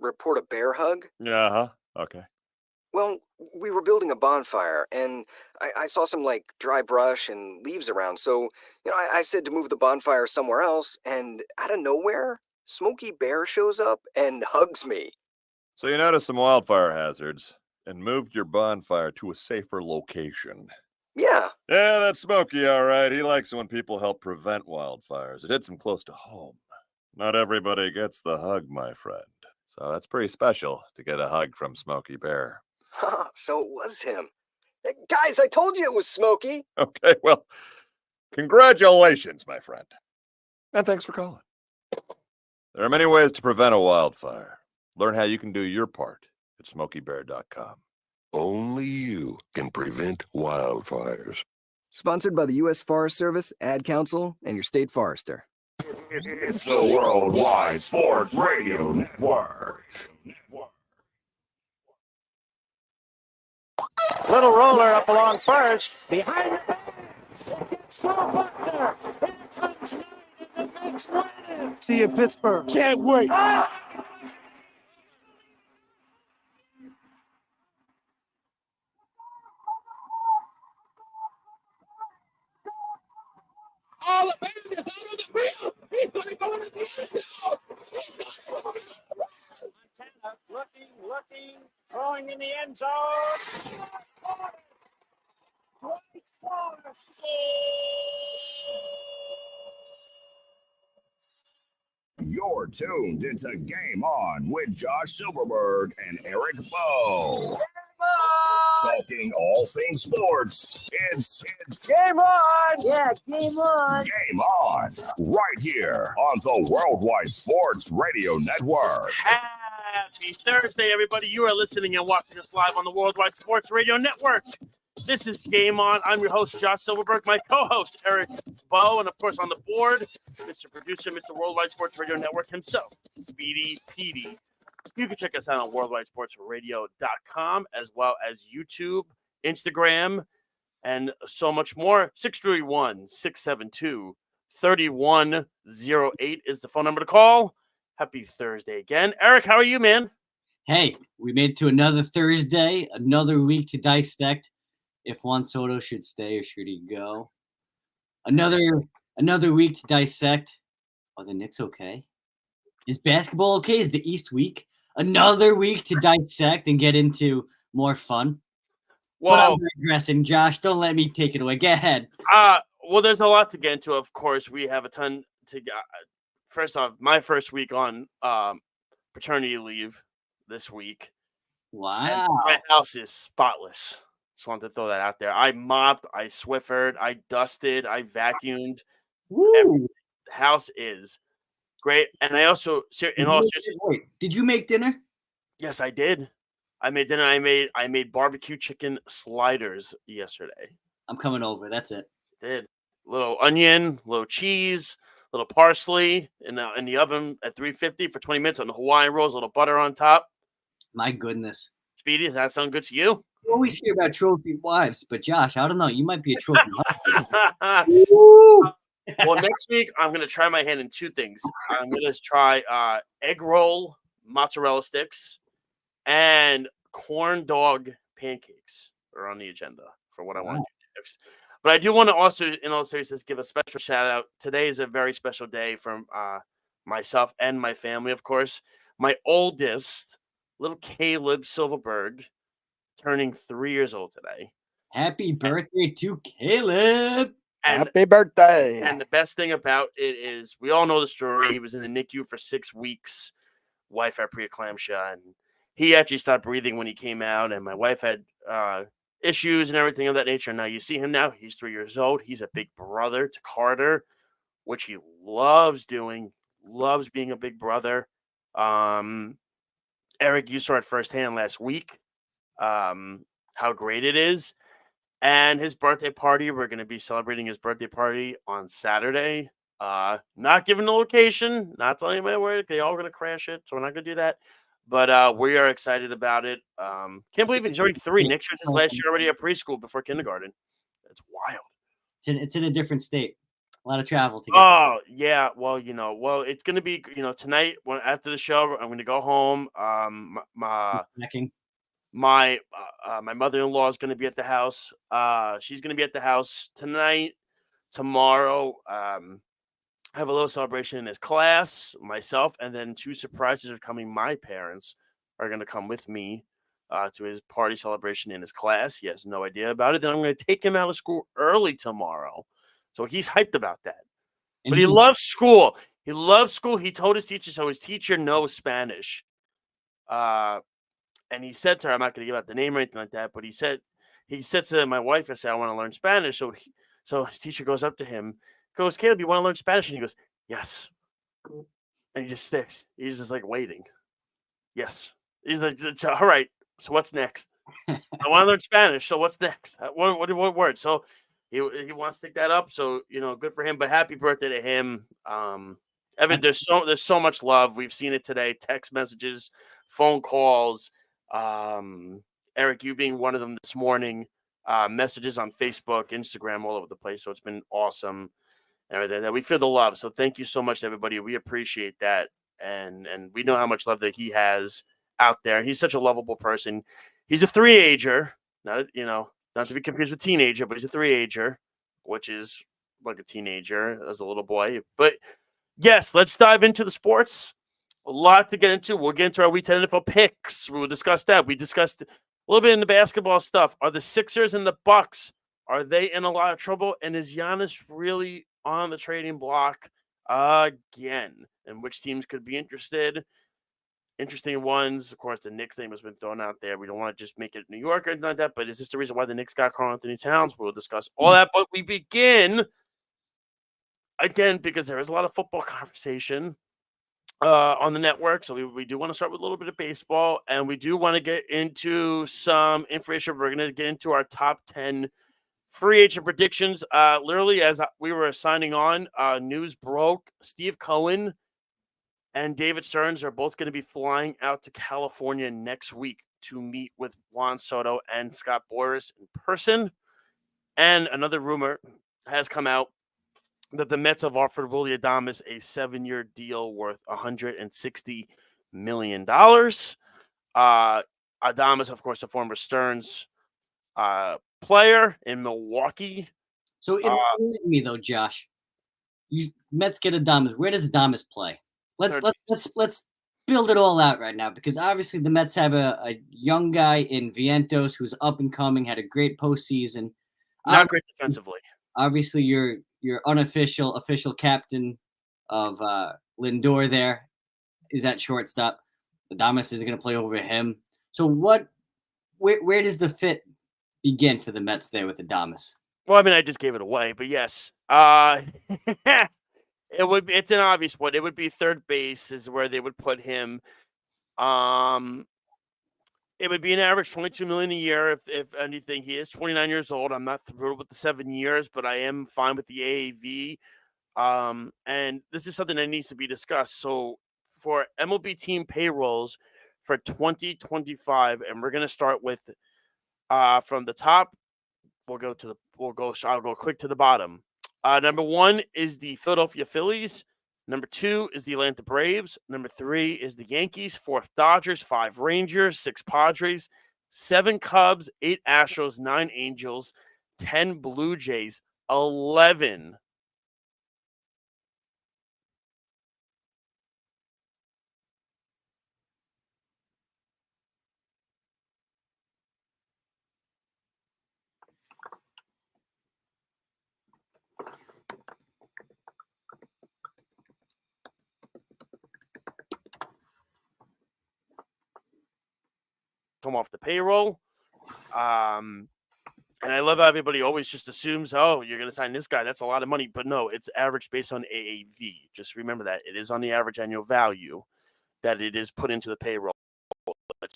report a bear hug. Uh-huh. Okay. Well, we were building a bonfire, and I saw some, dry brush and leaves around, so, I said to move the bonfire somewhere else, and out of nowhere, Smokey Bear shows up and hugs me. So you noticed some wildfire hazards and moved your bonfire to a safer location. Yeah. Yeah, that's Smokey, all right. He likes it when people help prevent wildfires. It hits him close to home. Not everybody gets the hug, my friend. So that's pretty special to get a hug from Smokey Bear. So it was him. Guys, I told you it was Smokey. Okay, well, congratulations, my friend. And thanks for calling. There are many ways to prevent a wildfire. Learn how you can do your part at SmokeyBear.com. Only you can prevent wildfires. Sponsored by the U.S. Forest Service, Ad Council, and your state forester. It's the Worldwide Sports Radio Network. Little roller up along first. Behind the fence. It's Will Buckner. Here comes Knight in the next one. See you, Pittsburgh. Can't wait. All the band is out of the field. He's going to go into the end zone. Montana looking, throwing in the end zone. You're tuned into Game On with Josh Silverberg and Eric Bowe. Talking all things sports. It's Game on! Yeah, game on. Game On, right here on the Worldwide Sports Radio Network. Happy Thursday, everybody. You are listening and watching us live on the Worldwide Sports Radio Network. This is Game On. I'm your host, Josh Silverberg, my co-host, Eric Bowe, and of course on the board, Mr. Producer, Mr. Worldwide Sports Radio Network himself, Speedy Petey. You can check us out on worldwidesportsradio.com as well as YouTube, Instagram, and so much more. 631-672-3108 is the phone number to call. Happy Thursday again. Eric, how are you, man? Hey, we made it to another Thursday, another week to dissect if Juan Soto should stay or should he go. Another week to dissect. Are the Knicks okay? Is basketball okay? Is the East weak? Another week to dissect and get into more fun. Whoa. But I'm digressing, Josh. Don't let me take it away. Go ahead. Well, there's a lot to get into. Of course, we have a ton to get. First off, my first week on paternity leave this week. Wow. And my house is spotless. Just wanted to throw that out there. I mopped, I Swiffered, I dusted, I vacuumed. Woo. The house is great. And I also, in all seriousness, wait, did you make dinner? Yes, I did. I made dinner. I made barbecue chicken sliders yesterday. I'm coming over. That's it. I did. Little onion, little cheese, little parsley in the oven at 350 for 20 minutes on the Hawaiian rolls, a little butter on top. My goodness. Speedy, does that sound good to you? You always hear about trophy wives, but Josh, I don't know. You might be a trophy husband. Well, next week, I'm going to try my hand in two things. I'm going to try egg roll mozzarella sticks and corn dog pancakes are on the agenda for what I want to do next. But I do want to also, in all seriousness, give a special shout out. Today is a very special day for myself and my family, of course. My oldest, little Caleb Silverberg, turning 3 years old today. Happy birthday to Caleb. Happy birthday. And the best thing about it is we all know the story. He was in the NICU for 6 weeks. Wife had preeclampsia, and he actually stopped breathing when he came out, and my wife had issues and everything of that nature. Now you see him now. He's 3 years old. He's a big brother to Carter, which he loves doing, loves being a big brother. Eric, you saw it firsthand last week, how great it is. And his birthday party, we're going to be celebrating his birthday party on Saturday. Not giving the location, not telling anybody where they all going to crash it, so we're not going to do that. But we are excited about it. Can't believe he's already 3. Next year's his last year already at preschool before kindergarten. That's wild. It's in a different state. lot of travel to get. Oh yeah, well it's gonna be tonight when after the show I'm gonna go home. Checking. My mother-in-law is gonna be at the house. She's gonna be at the house tonight, tomorrow. I have a little celebration in his class, myself, and then 2 surprises are coming. My parents are gonna come with me to his party celebration in his class. He has no idea about it. Then I'm gonna take him out of school early tomorrow, so he's hyped about that. And But he loves school. He loves school. He told his teacher, so his teacher knows Spanish. And he said to her, I'm not going to give out the name or anything like that, but he said to my wife, I said, I want to learn Spanish. So his teacher goes up to him, goes, Caleb, you want to learn Spanish? And he goes, yes. And he just sticks. He's just like waiting. Yes. He's like, all right. So what's next? I want to learn Spanish. So what's next? What word? So he wants to stick that up. So good for him. But happy birthday to him. Evan, there's so much love. We've seen it today. Text messages, phone calls. Eric, you being one of them this morning. Messages on Facebook, Instagram, all over the place. So it's been awesome. And we feel the love. So thank you so much, everybody. We appreciate that. And we know how much love that he has out there. He's such a lovable person. He's a 3-ager, not to be confused with teenager, but he's a 3-ager, which is like a teenager as a little boy. But yes, let's dive into the sports. A lot to get into. We'll get into our Week 10 NFL picks. We'll discuss that. We discussed a little bit in the basketball stuff. Are the Sixers and the Bucks, are they in a lot of trouble? And is Giannis really on the trading block again? And which teams could be interested? Interesting ones. Of course, the Knicks name has been thrown out there. We don't want to just make it New York or anything like that, but is this the reason why the Knicks got Karl Anthony Towns? We'll discuss all that. But we begin, again, because there is a lot of football conversation on the network. So we do want to start with a little bit of baseball, and we do want to get into some information. We're going to get into our top 10 free agent predictions. Literally, as we were signing on, news broke. Steve Cohen and David Stearns are both going to be flying out to California next week to meet with Juan Soto and Scott Boras in person. And another rumor has come out that the Mets have offered Willy Adames a 7-year deal worth $160 million. Adames, of course, a former Stearns player in Milwaukee. So it me though, Josh. You Mets get Adames. Where does Adames play? Let's build it all out right now, because obviously the Mets have a young guy in Vientos who's up and coming, had a great postseason. Not great defensively. Obviously, your official captain of Lindor there is at shortstop. Adames is going to play over him. So where does the fit begin for the Mets there with Adames? Well, I mean, I just gave it away, but yes. It's an obvious one. It would be third base is where they would put him. It would be an average $22 million a year. If anything, he is 29 years old. I'm not thrilled with the 7 years, but I am fine with the AAV. And this is something that needs to be discussed. So for MLB team payrolls for 2025, and we're going to start with from the top. I'll go quick to the bottom. Number 1 is the Philadelphia Phillies. Number 2 is the Atlanta Braves. Number 3 is the Yankees. 4th, Dodgers. 5, Rangers. 6, Padres. 7, Cubs. 8, Astros. 9, Angels. 10, Blue Jays. 11. Come off the payroll. And I love how everybody always just assumes, oh, you're going to sign this guy. That's a lot of money. But no, it's averaged based on AAV. Just remember that. It is on the average annual value that it is put into the payroll. It's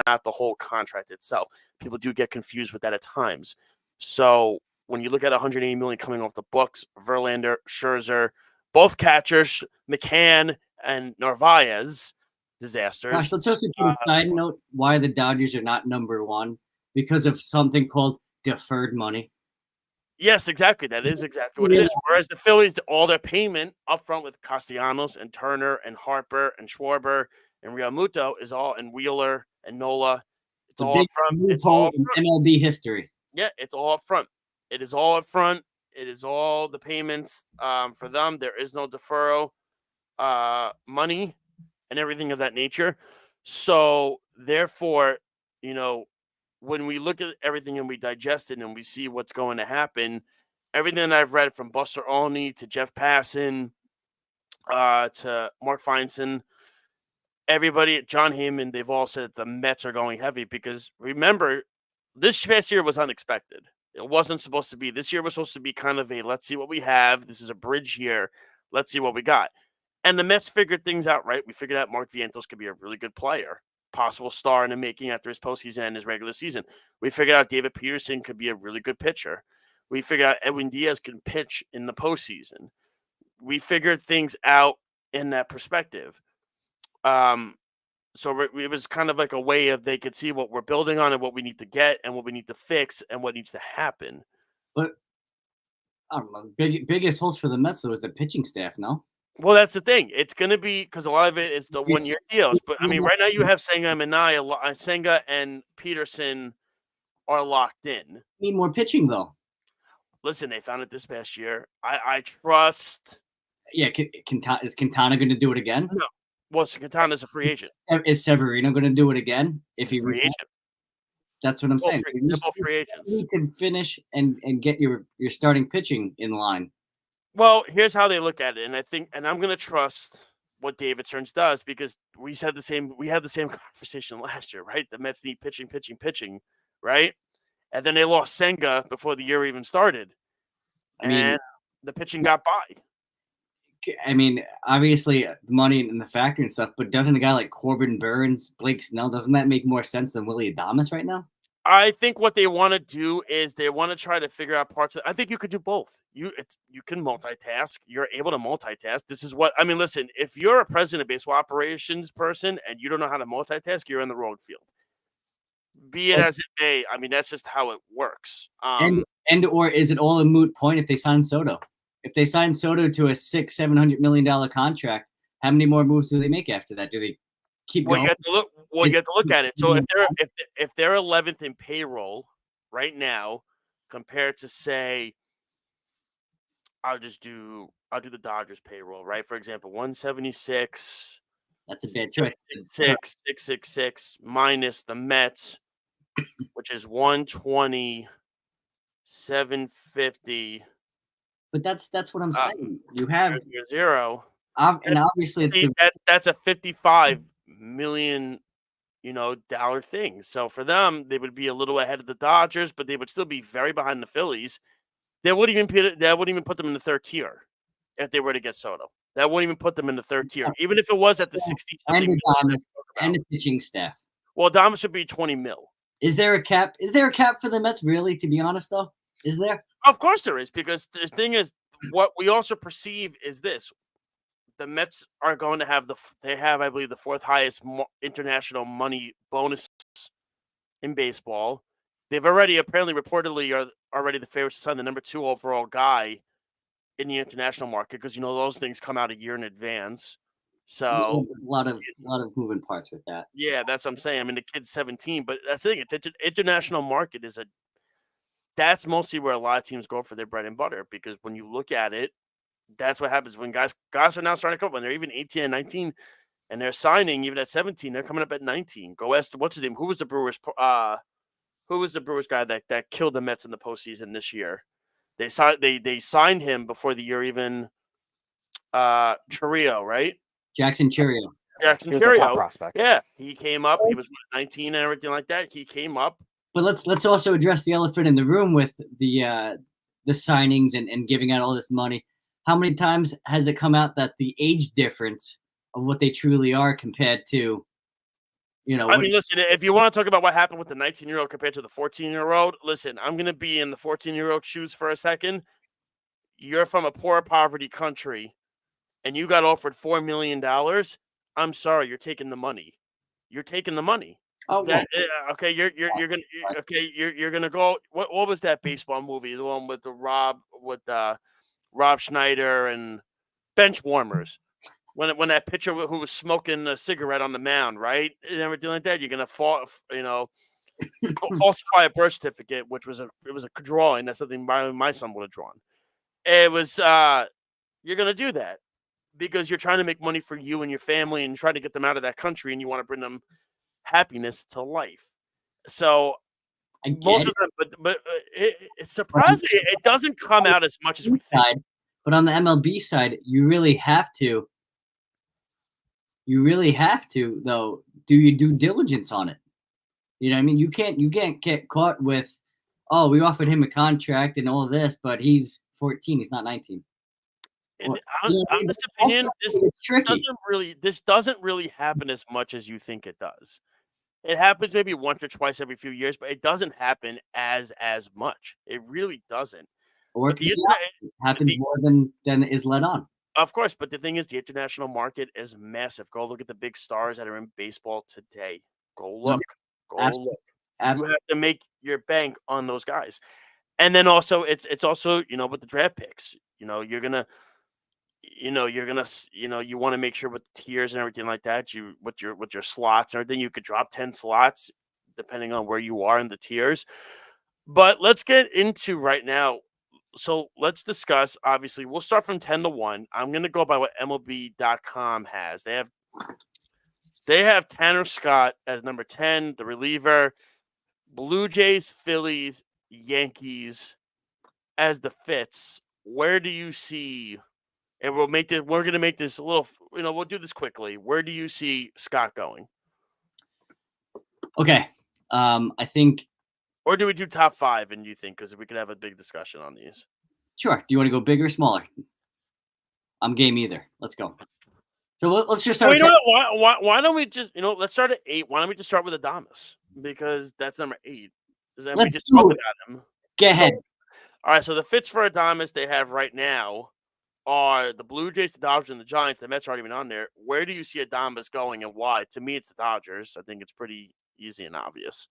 not the whole contract itself. People do get confused with that at times. So when you look at $180 million coming off the books, Verlander, Scherzer, both catchers, McCann and Narvaez, disasters. Gosh, let's also put a side note why the Dodgers are not number 1, because of something called deferred money. Yes, exactly. That is exactly what it is. Whereas the Phillies, all their payment up front with Castellanos and Turner and Harper and Schwarber and Realmuto is all, and Wheeler and Nola. It's The all up big front. It's all loophole up in front. MLB history. Yeah, it's all up front. It is all up front. It is all the payments for them. There is no deferral money and everything of that nature. So therefore, you know, when we look at everything and we digest it and we see what's going to happen, everything that I've read from Buster Olney to Jeff Passan to Mark Feinstein, everybody, John Heyman, they've all said the Mets are going heavy because remember, this past year was unexpected. It wasn't supposed to be. This year was supposed to be kind of a let's see what we have. This is a bridge year. Let's see what we got. And the Mets figured things out, right? We figured out Mark Vientos could be a really good player, possible star in the making after his postseason and his regular season. We figured out David Peterson could be a really good pitcher. We figured out Edwin Diaz can pitch in the postseason. We figured things out in that perspective. So it was kind of like a way of they could see what we're building on and what we need to get and what we need to fix and what needs to happen. But I don't know. Biggest holes for the Mets though was the pitching staff. No. Well, that's the thing. It's going to be because a lot of it is the 1-year deals. But I mean, right now you have Senga and Minai. Senga and Peterson are locked in. Need more pitching though. Listen, they found it this past year. I trust. Yeah, is Quintana going to do it again? No. Well, Quintana's a free agent. Is Severino going to do it again if he free agent? That's what I'm saying. They're both free agents. You can finish and get your starting pitching in line. Well, here's how they look at it, and I think, and I'm going to trust what David Stearns does because we had the same conversation last year, right? The Mets need pitching, right? And then they lost Senga before the year even started, and the pitching got by. I mean, obviously money and the factory and stuff, but doesn't a guy like Corbin Burns, Blake Snell, doesn't that make more sense than Willie Adames right now? I think what they want to do is they want to try to figure out parts of. I think you could do both. You can multitask. You're able to multitask. This is what I mean. Listen, if you're a president of baseball operations person and you don't know how to multitask, you're in the wrong field. Be it as it may, I mean that's just how it works. Or is it all a moot point if they sign Soto? If they sign Soto to a $600-700 million contract, how many more moves do they make after that? Do they keep going? You have to look at it. So if they're 11th in payroll right now, compared to say, I'll do the Dodgers payroll, right? For example, 176. That's a bad choice. 666 minus the Mets, which is 120, 750. But that's what I'm saying. You have zero. And obviously that's a $55 million, dollar thing. So for them, they would be a little ahead of the Dodgers, but they would still be very behind the Phillies. That wouldn't even put them in the third tier if they were to get Soto. That wouldn't even put them in the third tier, even if it was at the 60-something million. And the pitching staff. Well, Adames should be 20 mil. Is there a cap? Is there a cap for the Mets? Really, to be honest, though, is there? Of course there is, because the thing is, what we also perceive is this: the Mets are going to have I believe, the fourth highest international money bonus in baseball. They've reportedly are already the favorites to sign the number 2 overall guy in the international market because those things come out a year in advance. So a lot of moving parts with that. Yeah, that's what I'm saying. I mean, the kid's 17, but that's the thing. The international market that's mostly where a lot of teams go for their bread and butter, because when you look at it, that's what happens when guys are now starting to come up when they're even 18 and 19 and they're signing even at 17, they're coming up at 19. Go ask what's his name? Who was the Brewers guy that killed the Mets in the postseason this year? They signed him before the year even Chiriot, right? Jackson Chiriot. Jackson Chiriot. Prospect. Yeah, he came up. He was 19 and everything like that. He came up. But let's also address the elephant in the room with the signings and giving out all this money. How many times has it come out that the age difference of what they truly are compared to, I mean, listen, if you want to talk about what happened with the 19-year-old compared to the 14-year-old, listen, I'm going to be in the 14-year-old shoes for a second. You're from a poor poverty country and you got offered $4 million. I'm sorry, you're taking the money. You're taking the money. Oh, well, Okay, you're gonna go. What was that baseball movie? The one with Rob Schneider and bench warmers. When that pitcher who was smoking a cigarette on the mound, right, and everything like that, you're gonna falsify a birth certificate, which was a drawing. That's something my son would have drawn. It was you're gonna do that because you're trying to make money for you and your family and try to get them out of that country, and you want to bring them happiness to life. So I get most it. of them, but it's surprising it doesn't come out as much as we think. But on the MLB side, you really have to. You really have to, though, do your due diligence on it. You know what I mean? You can't get caught with, oh, we offered him a contract and all this, but he's 14, he's not 19. In Well, you know what I mean? honest That's opinion, it's tricky. this doesn't really happen as much as you think it does. It happens maybe once or twice every few years, but it doesn't happen as much. It really doesn't. Or it But could be opposite. Happens more than is let on. of course, but the thing is, the international market is massive. Go look at the big stars that are in baseball today. Go look. Go Absolutely. look. You Absolutely. have to make your bank on those guys. And then also it's also, with the draft picks, you're gonna you want to make sure with the tiers and everything like that, with your slots and everything, you could drop 10 slots depending on where you are in the tiers. But let's get into right now. So let's discuss. Obviously, we'll start from 10 to 1. I'm going to go by what MLB.com has. They have Tanner Scott as number 10, the reliever, Blue Jays, Phillies, Yankees as the fits. Where do you see, and we're going to make this a little, we'll do this quickly. Where do you see Scott going? Okay. I think. Or do we do top 5? And you think, because we could have a big discussion on these. Sure. Do you want to go bigger or smaller? I'm game either. Let's go. So let's just start. Well, you know what? Why don't we just, let's start at 8. Why don't we just start with Adames? Because that's number 8. Then we Let's just do talk it. about him. Get ahead. All right, so the fits for Adames they have right now are the Blue Jays, the Dodgers, and the Giants. The Mets aren't even on there. Where do you see Adames going and why? To me, it's the Dodgers. I think it's pretty easy and obvious.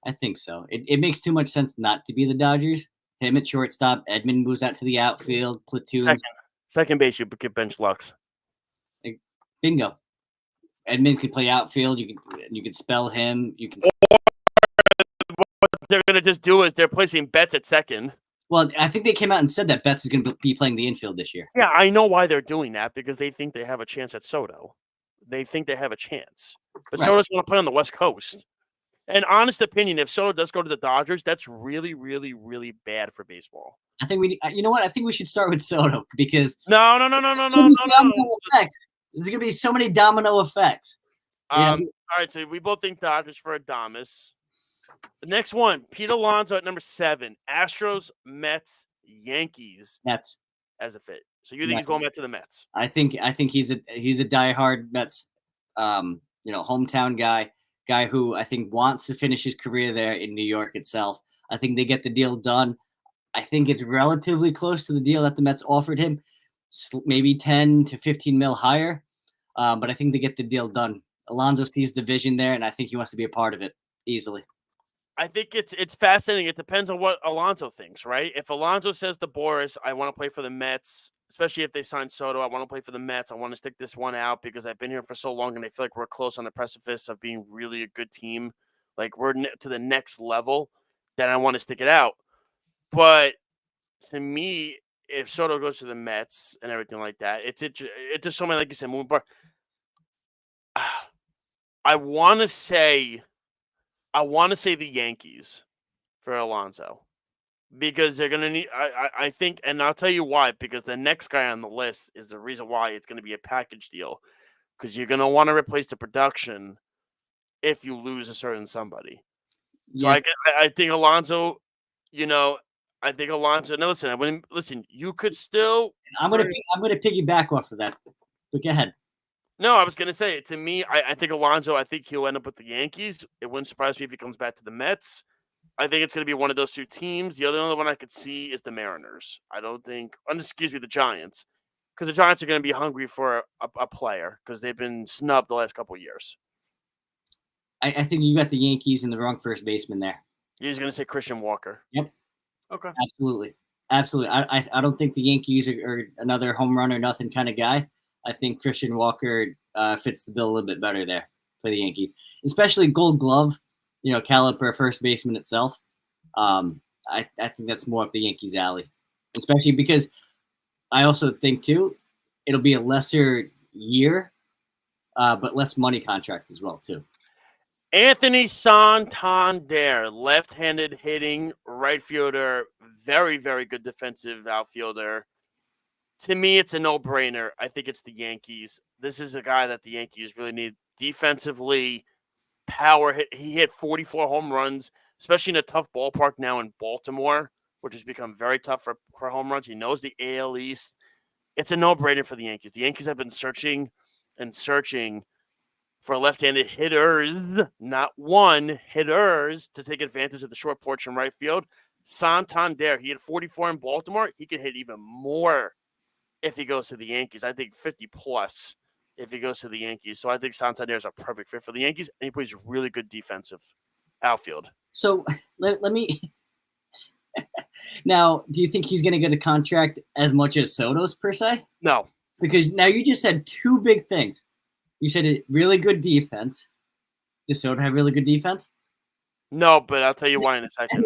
I think so. It makes too much sense not to be the Dodgers. Him at shortstop. Edmund moves out to the outfield. Platoons. Second base, you could bench Lux. Bingo. Edmund could play outfield. You could spell him. You can. What they're gonna just do is they're placing Betts at second. Well, I think they came out and said that Betts is going to be playing the infield this year. Yeah, I know why they're doing that because they think they have a chance at Soto. They think they have a chance, but Right. Soto's going to play on the West Coast. And honest opinion, if Soto does go to the Dodgers, that's really, really, really bad for baseball. I think you know what? I think we should start with Soto because No. effects. There's going to be so many domino effects. All right, so we both think Dodgers for Adames. The next one, Pete Alonso at number 7. Astros, Mets, Yankees. Mets as a fit. So you think he's going back to the Mets? I think he's a diehard Mets, hometown guy who I think wants to finish his career there in New York itself. I think they get the deal done. I think it's relatively close to the deal that the Mets offered him, maybe 10 to 15 mil higher. But I think they get the deal done. Alonso sees the vision there, and I think he wants to be a part of it easily. I think it's fascinating. It depends on what Alonso thinks, right? If Alonso says to Boris, I want to play for the Mets, especially if they sign Soto, I want to play for the Mets. I want to stick this one out because I've been here for so long and I feel like we're close on the precipice of being really a good team. Like we're to the next level, then I want to stick it out. But to me, if Soto goes to the Mets and everything like that, it's just so many, like you said, moving part. I want to say the Yankees for Alonso because they're going to need, I think, and I'll tell you why, because the next guy on the list is the reason why it's going to be a package deal because you're going to want to replace the production if you lose a certain somebody. Yeah. So I think Alonso, now listen, you could still. I'm going to piggyback off of that. So go ahead. No, I was going to say, to me, I think Alonso, I think he'll end up with the Yankees. It wouldn't surprise me if he comes back to the Mets. I think it's going to be one of those two teams. The other one I could see is the Mariners. The Giants. Because the Giants are going to be hungry for a player because they've been snubbed the last couple of years. I think you got the Yankees in the wrong first baseman there. He's going to say Christian Walker. Yep. Okay. Absolutely. I don't think the Yankees are another home run or nothing kind of guy. I think Christian Walker fits the bill a little bit better there for the Yankees, especially Gold Glove, caliber first baseman itself. I think that's more up the Yankees' alley, especially because I also think too it'll be a lesser year, but less money contract as well too. Anthony Santander, left-handed hitting right fielder, very, very good defensive outfielder. To me, it's a no-brainer. I think it's the Yankees. This is a guy that the Yankees really need defensively. Power hit. He hit 44 home runs, especially in a tough ballpark now in Baltimore, which has become very tough for home runs. He knows the AL East. It's a no-brainer for the Yankees. The Yankees have been searching for left-handed hitters, not one, hitters, to take advantage of the short porch in right field. Santander, he hit 44 in Baltimore. He can hit even more if he goes to the Yankees. I think 50-plus if he goes to the Yankees. So I think Santander is a perfect fit for the Yankees, and he plays really good defensive outfield. So let me – now, do you think he's going to get a contract as much as Soto's per se? No. Because now you just said two big things. You said a really good defense. Does Soto have really good defense? No, but I'll tell you why in a second.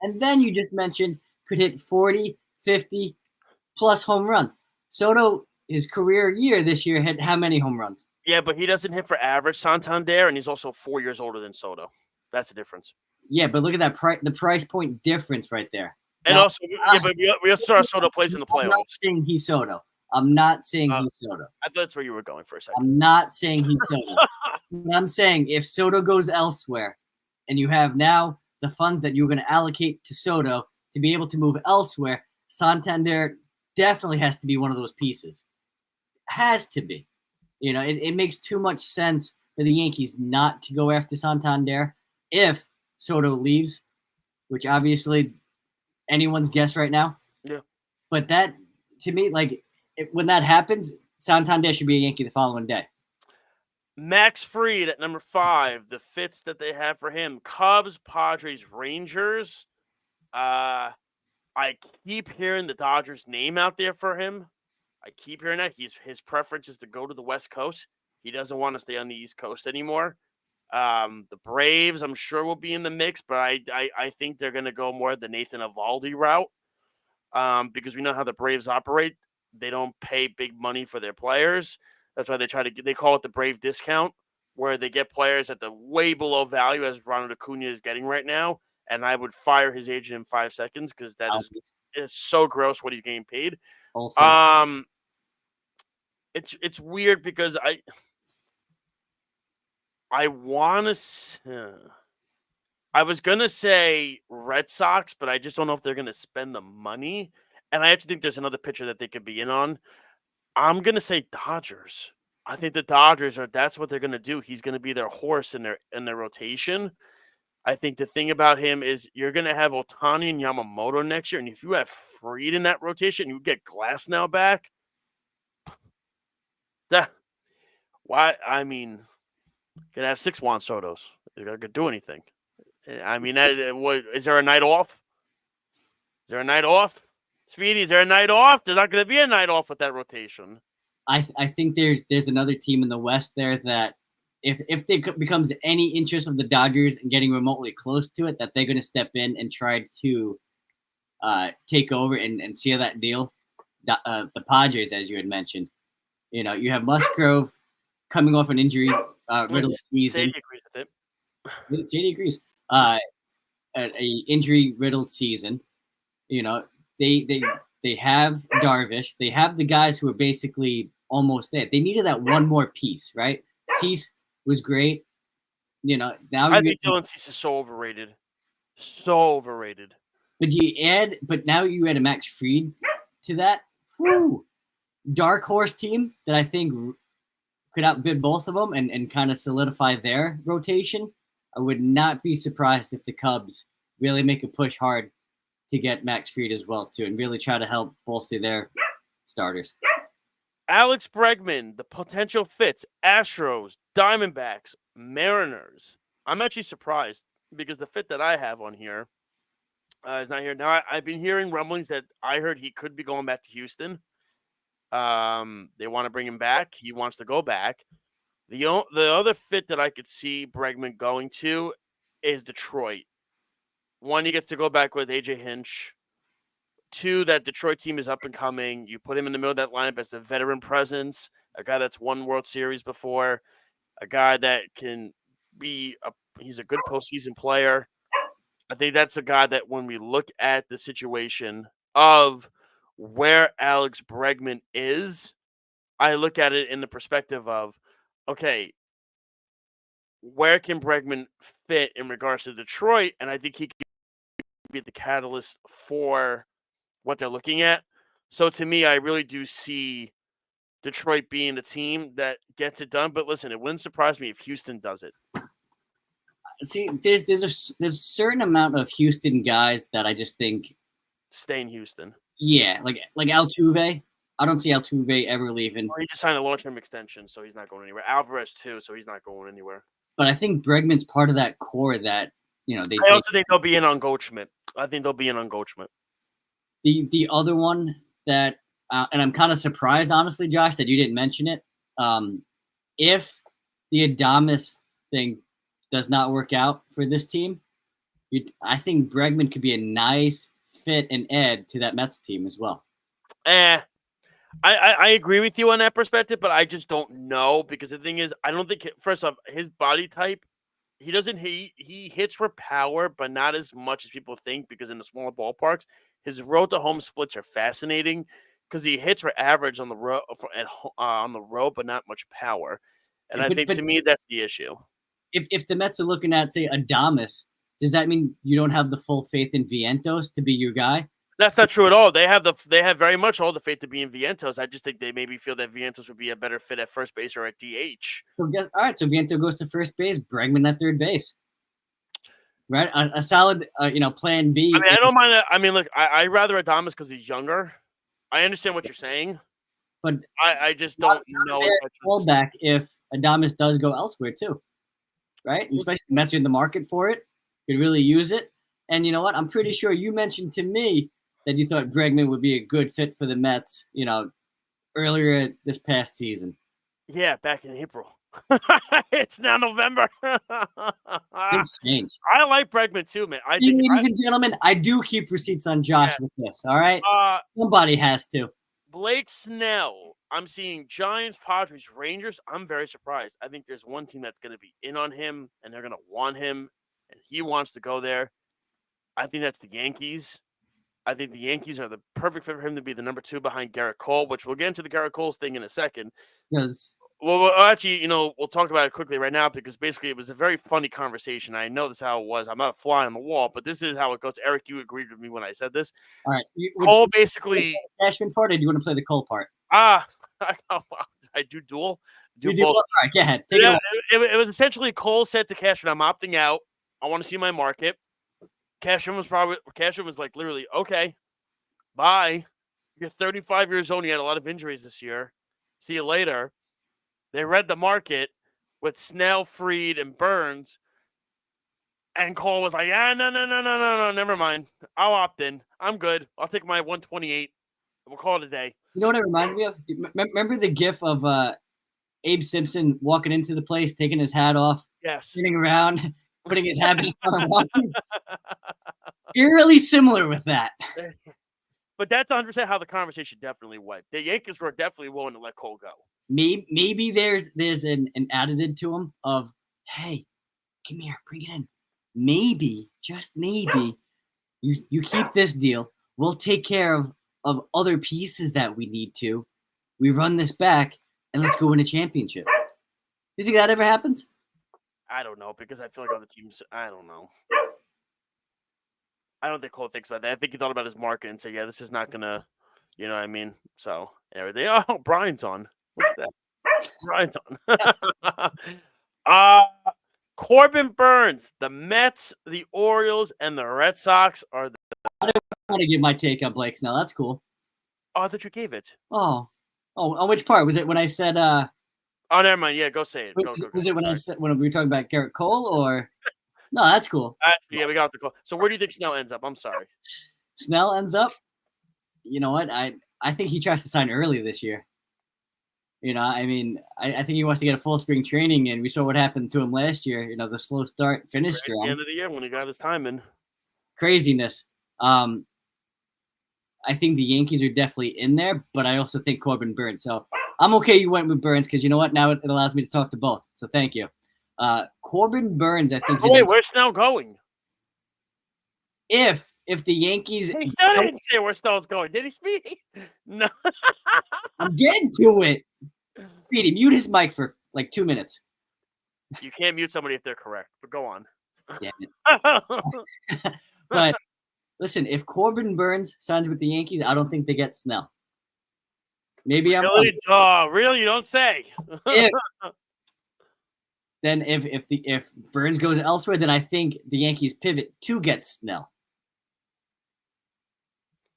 And then you just mentioned could hit 40, 50-plus home runs. Soto, his career year this year, had how many home runs? Yeah, but he doesn't hit for average Santander, and he's also 4 years older than Soto. That's the difference. Yeah, but look at that the price point difference right there. And now, also, but we also saw Soto plays in the playoffs. I'm not saying he's Soto. I'm not saying he's Soto. I thought that's where you were going for a second. I'm not saying he's Soto. I'm saying if Soto goes elsewhere and you have now the funds that you're going to allocate to Soto to be able to move elsewhere, Santander definitely has to be one of those pieces. Has to be. It makes too much sense for the Yankees not to go after Santander if Soto leaves, which obviously anyone's guess right now. Yeah. But that, to me, when that happens, Santander should be a Yankee the following day. Max Fried at number 5, the fits that they have for him. Cubs, Padres, Rangers. I keep hearing the Dodgers name out there for him. I keep hearing that. His preference is to go to the West Coast. He doesn't want to stay on the East Coast anymore. The Braves, I'm sure, will be in the mix, but I think they're going to go more the Nathan Eovaldi route because we know how the Braves operate. They don't pay big money for their players. That's why they call it the Brave discount, where they get players at the way below value as Ronald Acuna is getting right now. And I would fire his agent in 5 seconds because that is so gross what he's getting paid. Also. It's weird because I want to. I was gonna say Red Sox, but I just don't know if they're gonna spend the money. And I actually think there's another pitcher that they could be in on. I'm gonna say Dodgers. I think the Dodgers that's what they're gonna do. He's gonna be their horse in their rotation. I think the thing about him is you're gonna have Ohtani and Yamamoto next year, and if you have Fried in that rotation, you get Glasnow back. Gonna have 6 Juan Sotos. They're not gonna do anything. I mean, is there a night off? Is there a night off? Speedy, is there a night off? There's not going to be a night off with that rotation. I think there's another team in the West there that if there becomes any interest of the Dodgers in getting remotely close to it, that they're going to step in and try to take over and seal that deal. The Padres, as you had mentioned, you have Musgrove coming off an injury riddled season. Sadie agrees with it. Sadie agrees. A injury riddled season. They have Darvish. They have the guys who are basically almost there. They needed that one more piece, right? Cease was great. Now I think Dylan Cease is so overrated. So overrated. But now you add a Max Fried to that. Whew. Dark horse team that I think could outbid both of them and kind of solidify their rotation. I would not be surprised if the Cubs really make a push hard to get Max Fried as well, too, and really try to help bolster their starters. Alex Bregman, the potential fits, Astros, Diamondbacks, Mariners. I'm actually surprised because the fit that I have on here is not here. Now, I've been hearing rumblings that I heard he could be going back to Houston. They want to bring him back. He wants to go back. The other fit that I could see Bregman going to is Detroit. One, he gets to go back with AJ Hinch. Two, that Detroit team is up and coming. You put him in the middle of that lineup as the veteran presence, a guy that's won World Series before, a guy that can he's a good postseason player. I think that's a guy that when we look at the situation of where Alex Bregman is, I look at it in the perspective of, okay, where can Bregman fit in regards to Detroit? And I think he could be the catalyst for what they're looking at. So to me, I really do see Detroit being the team that gets it done. But listen, it wouldn't surprise me if Houston does it. See, there's a certain amount of Houston guys that I just think stay in Houston. Yeah, like Altuve. I don't see Altuve ever leaving. Well, he just signed a long-term extension, so he's not going anywhere. Alvarez too, so he's not going anywhere. But I think Bregman's part of that core that I also think they'll be in on Goldschmidt. The other one that, and I'm kind of surprised, honestly, Josh, that you didn't mention it. If the Adames thing does not work out for this team, I think Bregman could be a nice fit and add to that Mets team as well. I agree with you on that perspective, but I just don't know because the thing is, I don't think first off his body type, he hits for power, but not as much as people think because in the smaller ballparks, his road to home splits are fascinating because he hits for average on the road on the road, but not much power, and I think to me that's the issue. If the Mets are looking at, say, Adames, does that mean you don't have the full faith in Vientos to be your guy? That's not true at all. They have very much all the faith to be in Vientos. I just think they maybe feel that Vientos would be a better fit at first base or at DH. So all right, so Vientos goes to first base, Bregman at third base. Right? A solid plan B. I mean, I don't mind that. I mean, look, I rather Adames because he's younger. I understand what you're saying. But I just don't know fallback if Adames does go elsewhere too. Right? And especially the Mets are in the market for it. Could really use it. And you know what? I'm pretty sure you mentioned to me that you thought Bregman would be a good fit for the Mets, earlier this past season. Yeah, back in April. It's now November. Things change. I like Bregman too, man. Ladies and gentlemen, I do keep receipts on Josh with this, all right? Somebody has to. Blake Snell. I'm seeing Giants, Padres, Rangers. I'm very surprised. I think there's one team that's going to be in on him, and they're going to want him, and he wants to go there. I think that's the Yankees. I think the Yankees are the perfect fit for him to be the number 2 behind Garrett Cole, which we'll get into the Garrett Cole thing in a second. Because well, actually, we'll talk about it quickly right now because basically it was a very funny conversation. I know this is how it was. I'm not a fly on the wall, but this is how it goes. Eric, you agreed with me when I said this. All right. Cole basically – Cashman part, or do you want to play the Cole part? I do dual. Do both. All right, go ahead. It was essentially Cole said to Cashman, I'm opting out. I want to see my market. Cashman was like literally, okay, bye. You're 35 years old. You had a lot of injuries this year. See you later. They read the market with Snell, Fried, and Burns. And Cole was like, no, never mind. I'll opt in. I'm good. I'll take my 128. We'll call it a day. You know what it reminds me of? Remember the gif of Abe Simpson walking into the place, taking his hat off, yes, sitting around, putting his hat back on. Eerily similar with that. But that's 100% how the conversation definitely went. The Yankees were definitely willing to let Cole go. Maybe there's an additive to him of, hey, come here, bring it in. Maybe, just maybe, you keep this deal. We'll take care of other pieces that we need to. We run this back, and let's go win a championship. Do you think that ever happens? I don't know, because I feel like other teams, I don't know. I don't think Cole thinks about that. I think he thought about his market and said, yeah, this is not going to, you know what I mean? So, everything. Oh, Brian's on. Look at that. Brian's on. Corbin Burns, the Mets, the Orioles, and the Red Sox are the... I don't want to give my take on Blake Snell. That's cool. Oh, I thought you gave it. Oh, on which part? Was it when I said Oh, never mind. Yeah, go say it. Go. Was it when I Sorry. said when we were talking about Garrett Cole or? No, that's cool. Actually, yeah, we got the call. So where do you think Snell ends up? I'm sorry. Snell ends up. You know what? I think he tries to sign early this year. You know, I mean, I think he wants to get a full spring training, and we saw what happened to him last year. You know, the slow start, finish Right at the strong, end of the year when he got his time in. craziness. I think the Yankees are definitely in there, but I also think Corbin Burns. So I'm okay you went with Burns because you know what? Now it allows me to talk to both. So thank you. Corbin Burns, I think. Oh, wait, where's Snell going? If the Yankees, He still didn't say where Snell's going. Did he, Speedy? No. I'm getting to it. Speedy, mute his mic for like 2 minutes. You can't mute somebody if they're correct, but go on. Damn it. But listen, if Corbin Burns signs with the Yankees, I don't think they get Snell. Maybe I'm really? Oh, really? You don't say. If Burns goes elsewhere, then I think the Yankees pivot to get Snell.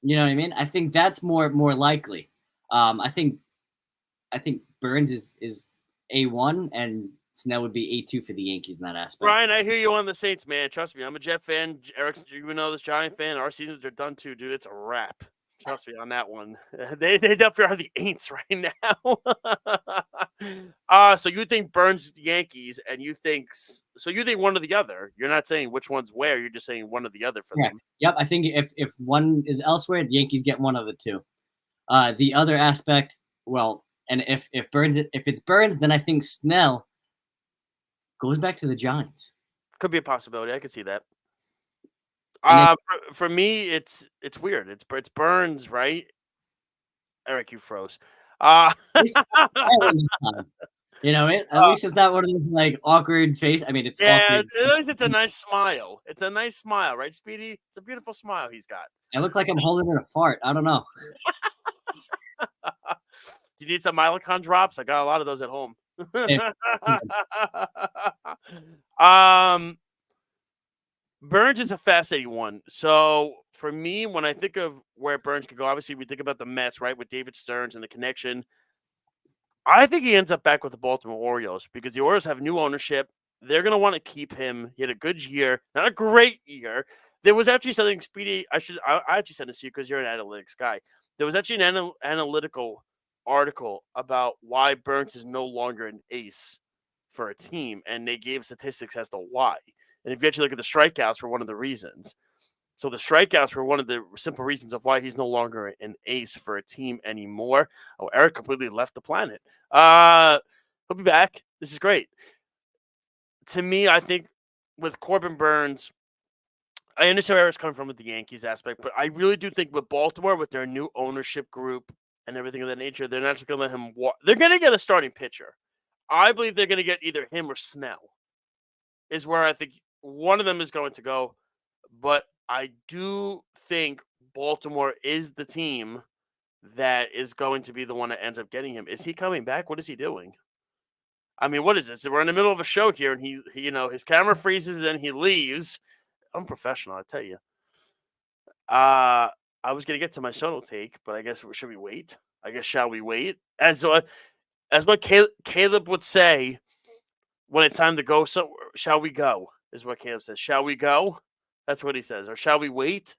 You know what I mean? I think that's more likely. I think Burns is A1 and Snell would be A2 for the Yankees in that aspect. Brian, I hear you on the Saints, man. Trust me, I'm a Jet fan. Eric's, you know, this Giant fan. Our seasons are done too, dude. It's a wrap. Trust me on that one. They definitely are the Aints right now. So you think Burns the Yankees, and you think one or the other. You're not saying which one's where. You're just saying one or the other for them. Yep. I think if one is elsewhere, the Yankees get one of the two. The other aspect, well, and if it's Burns, then I think Snell goes back to the Giants. Could be a possibility. I could see that. And for me, it's weird. It's Burns, right? Eric, you froze. You know, at least it's not one of those like awkward face. I mean, it's awkward. At least it's a nice smile. It's a nice smile, right, Speedy? It's a beautiful smile he's got. I look like I'm holding in a fart. I don't know. Do you need some Milacon drops? I got a lot of those at home. Burns is a fascinating one. So for me, when I think of where Burns could go, obviously we think about the Mets, right, with David Stearns and the connection. I think he ends up back with the Baltimore Orioles because the Orioles have new ownership. They're going to want to keep him. He had a good year, not a great year. There was actually something, Speedy, I actually sent this to you because you're an analytics guy. There was actually an analytical article about why Burns is no longer an ace for a team, and they gave statistics as to why. And if you actually look at the strikeouts, were one of the reasons. So the strikeouts were one of the simple reasons of why he's no longer an ace for a team anymore. Oh, Eric completely left the planet. He'll be back. This is great. To me, I think with Corbin Burns, I understand where Eric's coming from with the Yankees aspect, but I really do think with Baltimore, with their new ownership group and everything of that nature, they're not just going to let him walk. They're going to get a starting pitcher. I believe they're going to get either him or Snell is where I think one of them is going to go. But I do think Baltimore is the team that is going to be the one that ends up getting him. Is he coming back? What is he doing? I mean, what is this? We're in the middle of a show here, and he you know, his camera freezes, and then he leaves. Unprofessional, I tell you. I was gonna get to my Sono take, but I guess should we wait? I guess shall we wait? As what Caleb would say when it's time to go. So shall we go? Is what Caleb says. Shall we go? That's what he says. Or shall we wait?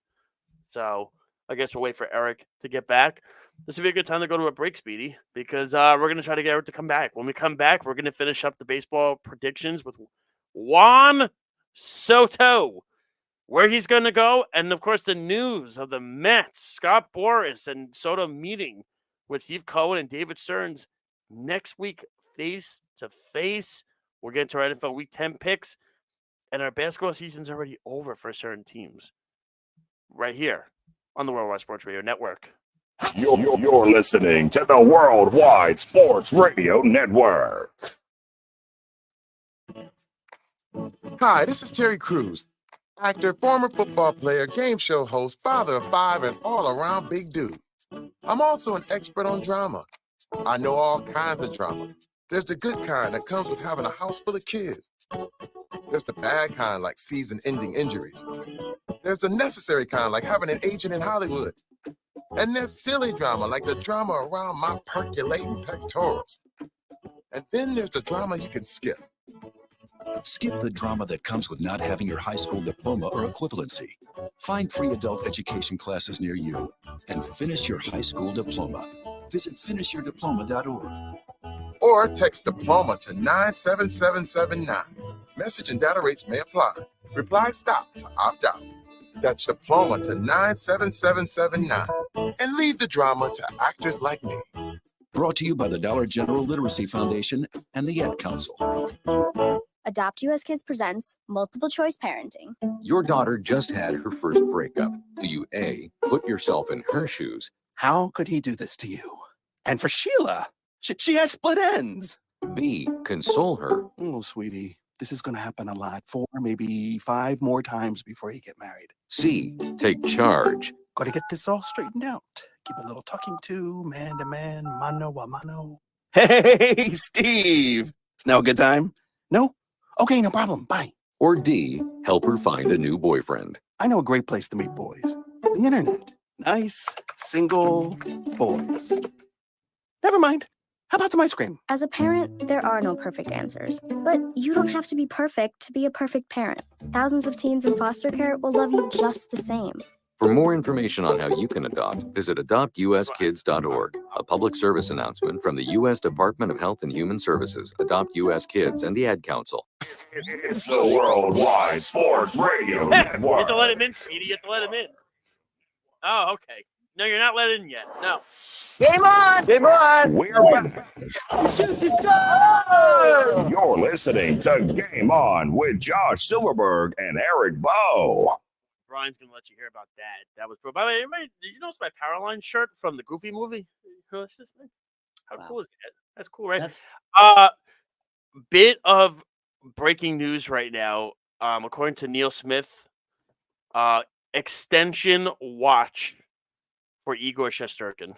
So I guess we'll wait for Eric to get back. This would be a good time to go to a break, Speedy, because we're going to try to get Eric to come back. When we come back, we're going to finish up the baseball predictions with Juan Soto, where he's going to go, and, of course, the news of the Mets, Scott Boras and Soto meeting with Steve Cohen and David Stearns next week face-to-face. We're getting to our NFL Week 10 picks, and our basketball season's already over for certain teams right here on the Worldwide Sports Radio Network. You're listening to the Worldwide Sports Radio Network. Hi, this is Terry Crews, actor, former football player, game show host, father of 5, and all-around big dude. I'm also an expert on drama. I know all kinds of drama. There's the good kind that comes with having a house full of kids. There's the bad kind like season-ending injuries. There's the necessary kind like having an agent in Hollywood. And there's silly drama like the drama around my percolating pectorals. And then there's the drama you can skip. Skip the drama that comes with not having your high school diploma or equivalency. Find free adult education classes near you and finish your high school diploma. Visit finishyourdiploma.org. Or text diploma to 97779. Message and data rates may apply. Reply stop to opt out. That's diploma to 97779. And leave the drama to actors like me. Brought to you by the Dollar General Literacy Foundation and the Ad Council. Adopt US Kids presents Multiple Choice Parenting. Your daughter just had her first breakup. Do you A, put yourself in her shoes? How could he do this to you? And for Sheila, she has split ends. B, console her? Oh, sweetie, this is going to happen a lot. 4, maybe 5 more times before you get married. C, take charge. Got to get this all straightened out. Give a little talking to, man, mano a mano. Hey, Steve! It's now a good time? No? Okay, no problem. Bye. Or D, help her find a new boyfriend. I know a great place to meet boys. The internet. Nice, single boys. Never mind. How about some ice cream? As a parent, there are no perfect answers. But you don't have to be perfect to be a perfect parent. Thousands of teens in foster care will love you just the same. For more information on how you can adopt, visit adoptuskids.org, a public service announcement from the U.S. Department of Health and Human Services, Adopt U.S. Kids, and the Ad Council. It's the Worldwide Sports Radio You Network. have to let him in, Speedy. You have to let him in. Oh, okay. No, you're not letting in yet. No. Game on! Game on! We're back. You're listening to Game On with Josh Silverberg and Eric Bowe. Brian's going to let you hear about that. That was, by the way, everybody, did you notice my Powerline shirt from the Goofy movie? What's this thing? How cool is that? That's cool, right? Bit of breaking news right now. According to Neil Smith, extension watch for Igor Shesterkin.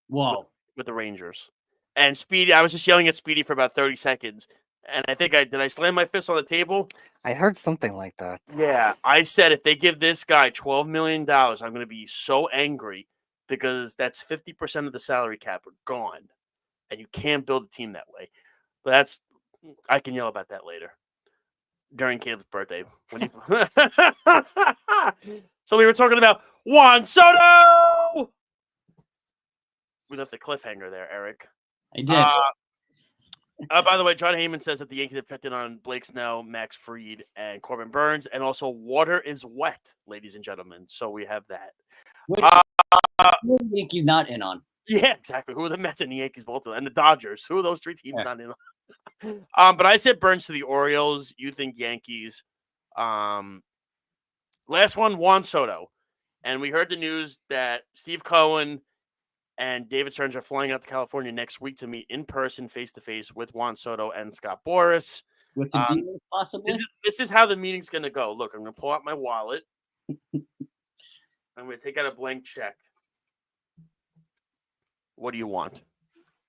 Whoa. With the Rangers. And Speedy, I was just yelling at Speedy for about 30 seconds. And I think did I slam my fist on the table? I heard something like that. Yeah. I said if they give this guy $12 million, I'm going to be so angry because that's 50% of the salary cap gone. And you can't build a team that way. But I can yell about that later. During Caleb's birthday. So we were talking about Juan Soto! We left the cliffhanger there, Eric. I did. By the way, John Heyman says that the Yankees affected on Blake Snell, Max Fried, and Corbin Burns, and also water is wet, ladies and gentlemen. So we have that. Who are the Yankees not in on? Yeah, exactly. Who are the Mets and the Yankees both, and the Dodgers? Who are those 3 teams not in on? But I said Burns to the Orioles. You think Yankees? Last one, Juan Soto, and we heard the news that Steve Cohen and David Stearns are flying out to California next week to meet in person, face-to-face with Juan Soto and Scott Boras. With the deal, possibly? This is how the meeting's going to go. Look, I'm going to pull out my wallet. I'm going to take out a blank check. What do you want?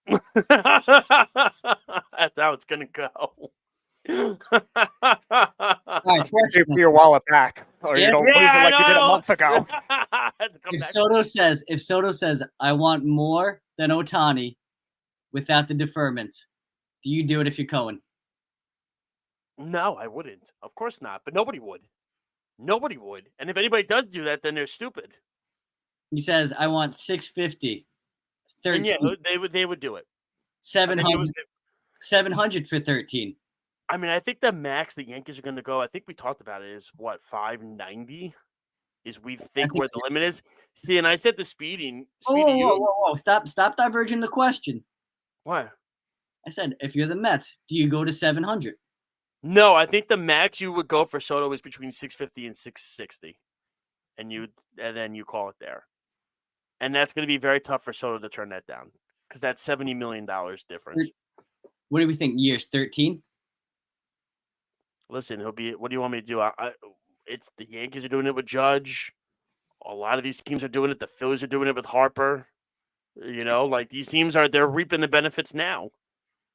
That's how it's going to go. All right, for your wallet back, or you don't lose it like you did a month ago. If Soto says, I want more than Ohtani without the deferments, do you do it if you're Cohen? No, I wouldn't. Of course not. But nobody would. Nobody would. And if anybody does do that, then they're stupid. He says, I want 650. 13. And yeah, they would do it. 700 for 13. I mean, I think the max the Yankees are going to go, I think we talked about it, is what, 590? Is we think where the limit is? See, and I said the Speedy. Whoa. Stop diverging the question. What? I said, if you're the Mets, do you go to 700? No, I think the max you would go for Soto is between 650 and 660. And then you call it there. And that's going to be very tough for Soto to turn that down. Because that's $70 million difference. What do we think? Years 13? Listen, he'll be. What do you want me to do? It's the Yankees are doing it with Judge. A lot of these teams are doing it. The Phillies are doing it with Harper. You know, like these teams they're reaping the benefits now.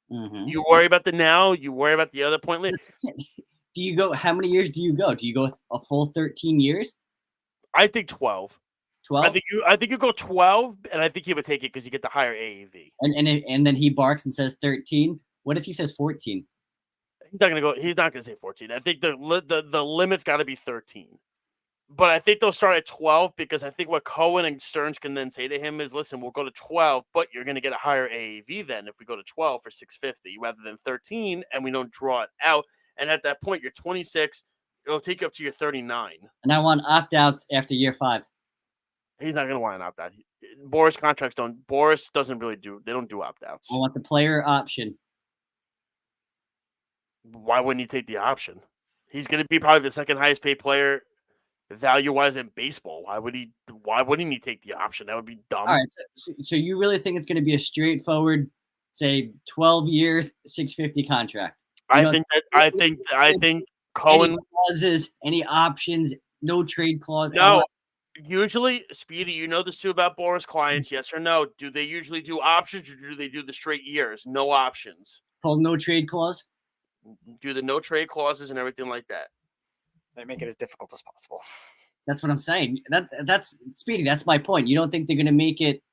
Mm-hmm. You worry about the now. You worry about the other point later. Do you go? How many years do you go? Do you go a full 13 years? I think 12. 12? I think you go 12, and I think he would take it because you get the higher AAV. And then he barks and says 13. What if he says 14? He's not gonna say 14. I think the limit's got to be 13. But I think they'll start at 12 because I think what Cohen and Stearns can then say to him is, listen, we'll go to 12, but you're going to get a higher AAV then if we go to 12 for 650 rather than 13, and we don't draw it out. And at that point, you're 26. It'll take you up to your 39. And I want opt-outs after year 5. He's not going to want an opt-out. Boris contracts don't. Boris doesn't really do. They don't do opt-outs. I want the player option. Why wouldn't he take the option? He's going to be probably the second highest paid player value-wise in baseball. Why wouldn't he take the option? That would be dumb. All right. So you really think it's going to be a straightforward, say, 12 years, 650 contract? I think Cohen any clauses, any options, no trade clause. No. Usually, Speedy, you know this too about Boris clients, yes or no? Do they usually do options or do they do the straight years? No options. Called no trade clause? Do the no trade clauses and everything like that. They make it as difficult as possible. That's what I'm saying. That's Speedy. That's my point. You don't think they're going to make it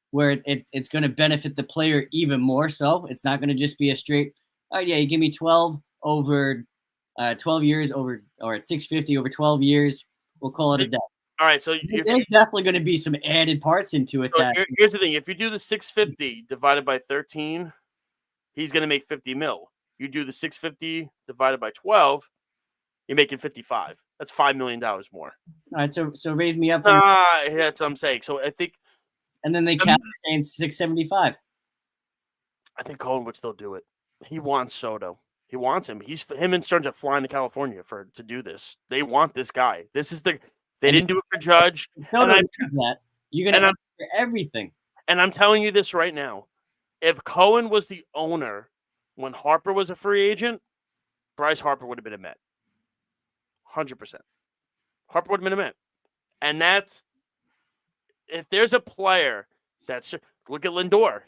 where it's going to benefit the player even more so? It's not going to just be a straight, oh, yeah, you give me 12 over 12 years over, or at 650 over 12 years. We'll call it a day. All right. So there's definitely going to be some added parts into it. So here's the thing. If you do the 650 divided by 13, he's going to make 50 mil. You do the 650 divided by 12, you're making 55. That's $5 million more. All right, so raise me up. That's what I'm saying. So I think, and then they cap saying 675. I think Cohen would still do it. He wants Soto. He wants him. Him and Stearns are flying to California to do this. They want this guy. They didn't do it for Judge. You're gonna ask for everything. And I'm telling you this right now: if Cohen was the owner when Harper was a free agent, Bryce Harper would have been a Met. 100%. Harper would have been a Met. And that's, if there's a player that's, look at Lindor.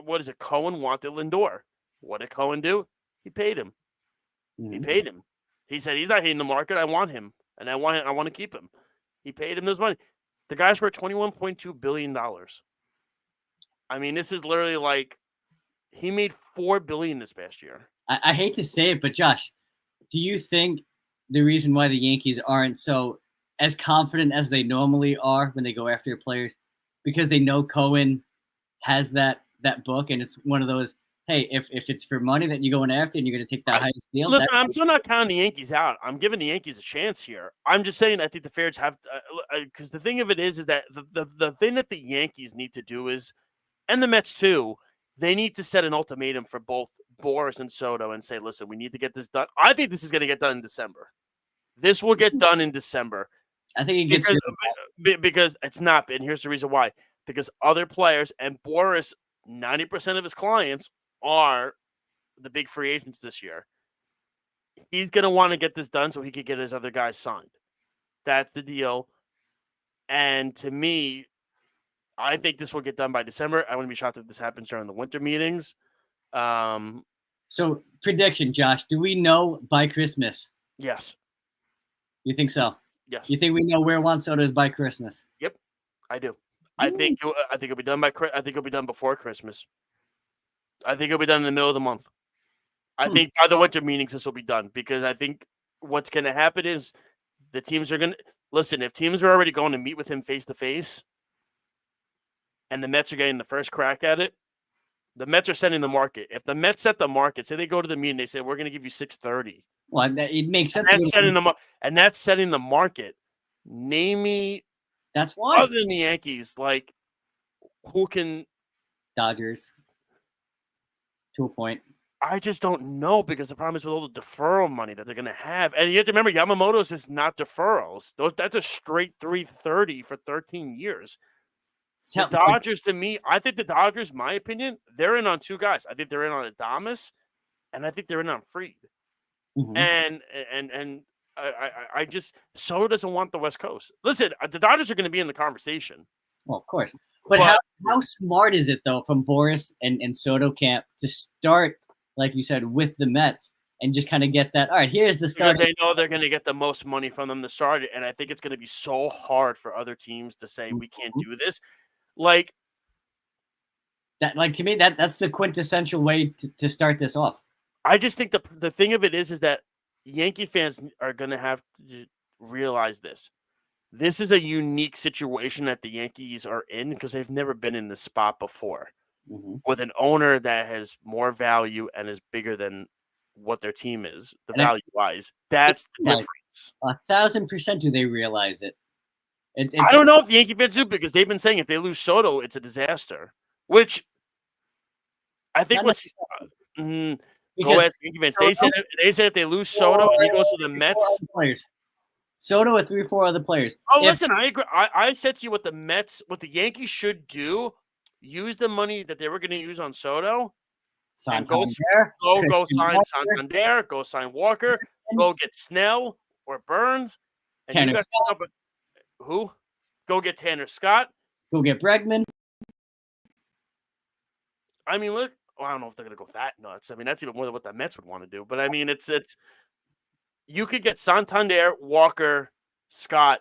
What is it? Cohen wanted Lindor. What did Cohen do? He paid him. Mm-hmm. He paid him. He said, he's not hitting the market. I want him. And I want to keep him. He paid him this money. The guy's worth $21.2 billion. I mean, this is literally like, he made $4 billion this past year. I hate to say it, but Josh, do you think the reason why the Yankees aren't so as confident as they normally are when they go after players, because they know Cohen has that book, and it's one of those, hey, if it's for money that you're going after and you're going to take that highest deal. Listen, I'm still not counting the Yankees out. I'm giving the Yankees a chance here. I'm just saying I think the Ferrets have, because the thing of it is that the thing that the Yankees need to do is, and the Mets too, they need to set an ultimatum for both Boris and Soto and say, listen, we need to get this done. I think this is going to get done in December. This will get done in December. I think it gets because it's not. And here's the reason why. Because other players, and Boris, 90% of his clients are the big free agents this year. He's going to want to get this done so he could get his other guys signed. That's the deal. And to me, I think this will get done by December. I wouldn't be shocked if this happens during the winter meetings. So, prediction, Josh. Do we know by Christmas? Yes. You think so? Yes. You think we know where Juan Soto is by Christmas? Yep, I do. I think it'll be done I think it'll be done before Christmas. I think it'll be done in the middle of the month. I think by the winter meetings this will be done, because I think what's going to happen is the teams are going to listen. If teams are already going to meet with him face to face, and the Mets are getting the first crack at it, the Mets are setting the market. If the Mets set the market, say they go to the meeting, they say we're going to give you 630. Well, it makes sense. That's setting the market. Name me. That's why. Other than the Yankees, like, who can? Dodgers. To a point. I just don't know, because the problem is with all the deferral money that they're going to have, and you have to remember Yamamoto's is not deferrals. That's a straight 330 for 13 years. The Dodgers, to me, I think the Dodgers, my opinion, they're in on two guys. I think they're in on Adames, and I think they're in on Fried. Mm-hmm. And I just, Soto doesn't want the West Coast. Listen, the Dodgers are going to be in the conversation. Well, of course. But how smart is it, though, from Boris and Soto camp to start, like you said, with the Mets? and just kind of get that. All right, here's the Because start. they know they're going to get the most money from them to start it, and I think it's going to be so hard for other teams to say we can't do this. Like that, like to me, that's the quintessential way to start this off. I just think the thing of it is that Yankee fans are going to have to realize this. This is a unique situation that the Yankees are in because they've never been in this spot before with an owner that has more value and is bigger than what their team is, the value-wise. That's the difference. 1,000% do they realize it? I don't know if the Yankee fans do because they've been saying if they lose Soto, it's a disaster. Which I think go ask Yankee fans. They said if they lose Soto and he goes to the Mets. Soto with 3 or 4 other players. Oh, listen, I agree. I said to you what the Yankees should do: use the money that they were going to use on Soto, and go sign Santander, go sign Walker, go get Snell or Burns, and Tanner you got Scott. who? Go get Tanner Scott. Go get Bregman. I mean, look. Well, I don't know if they're going to go that nuts. I mean, that's even more than what the Mets would want to do. But I mean, it's. You could get Santander, Walker, Scott,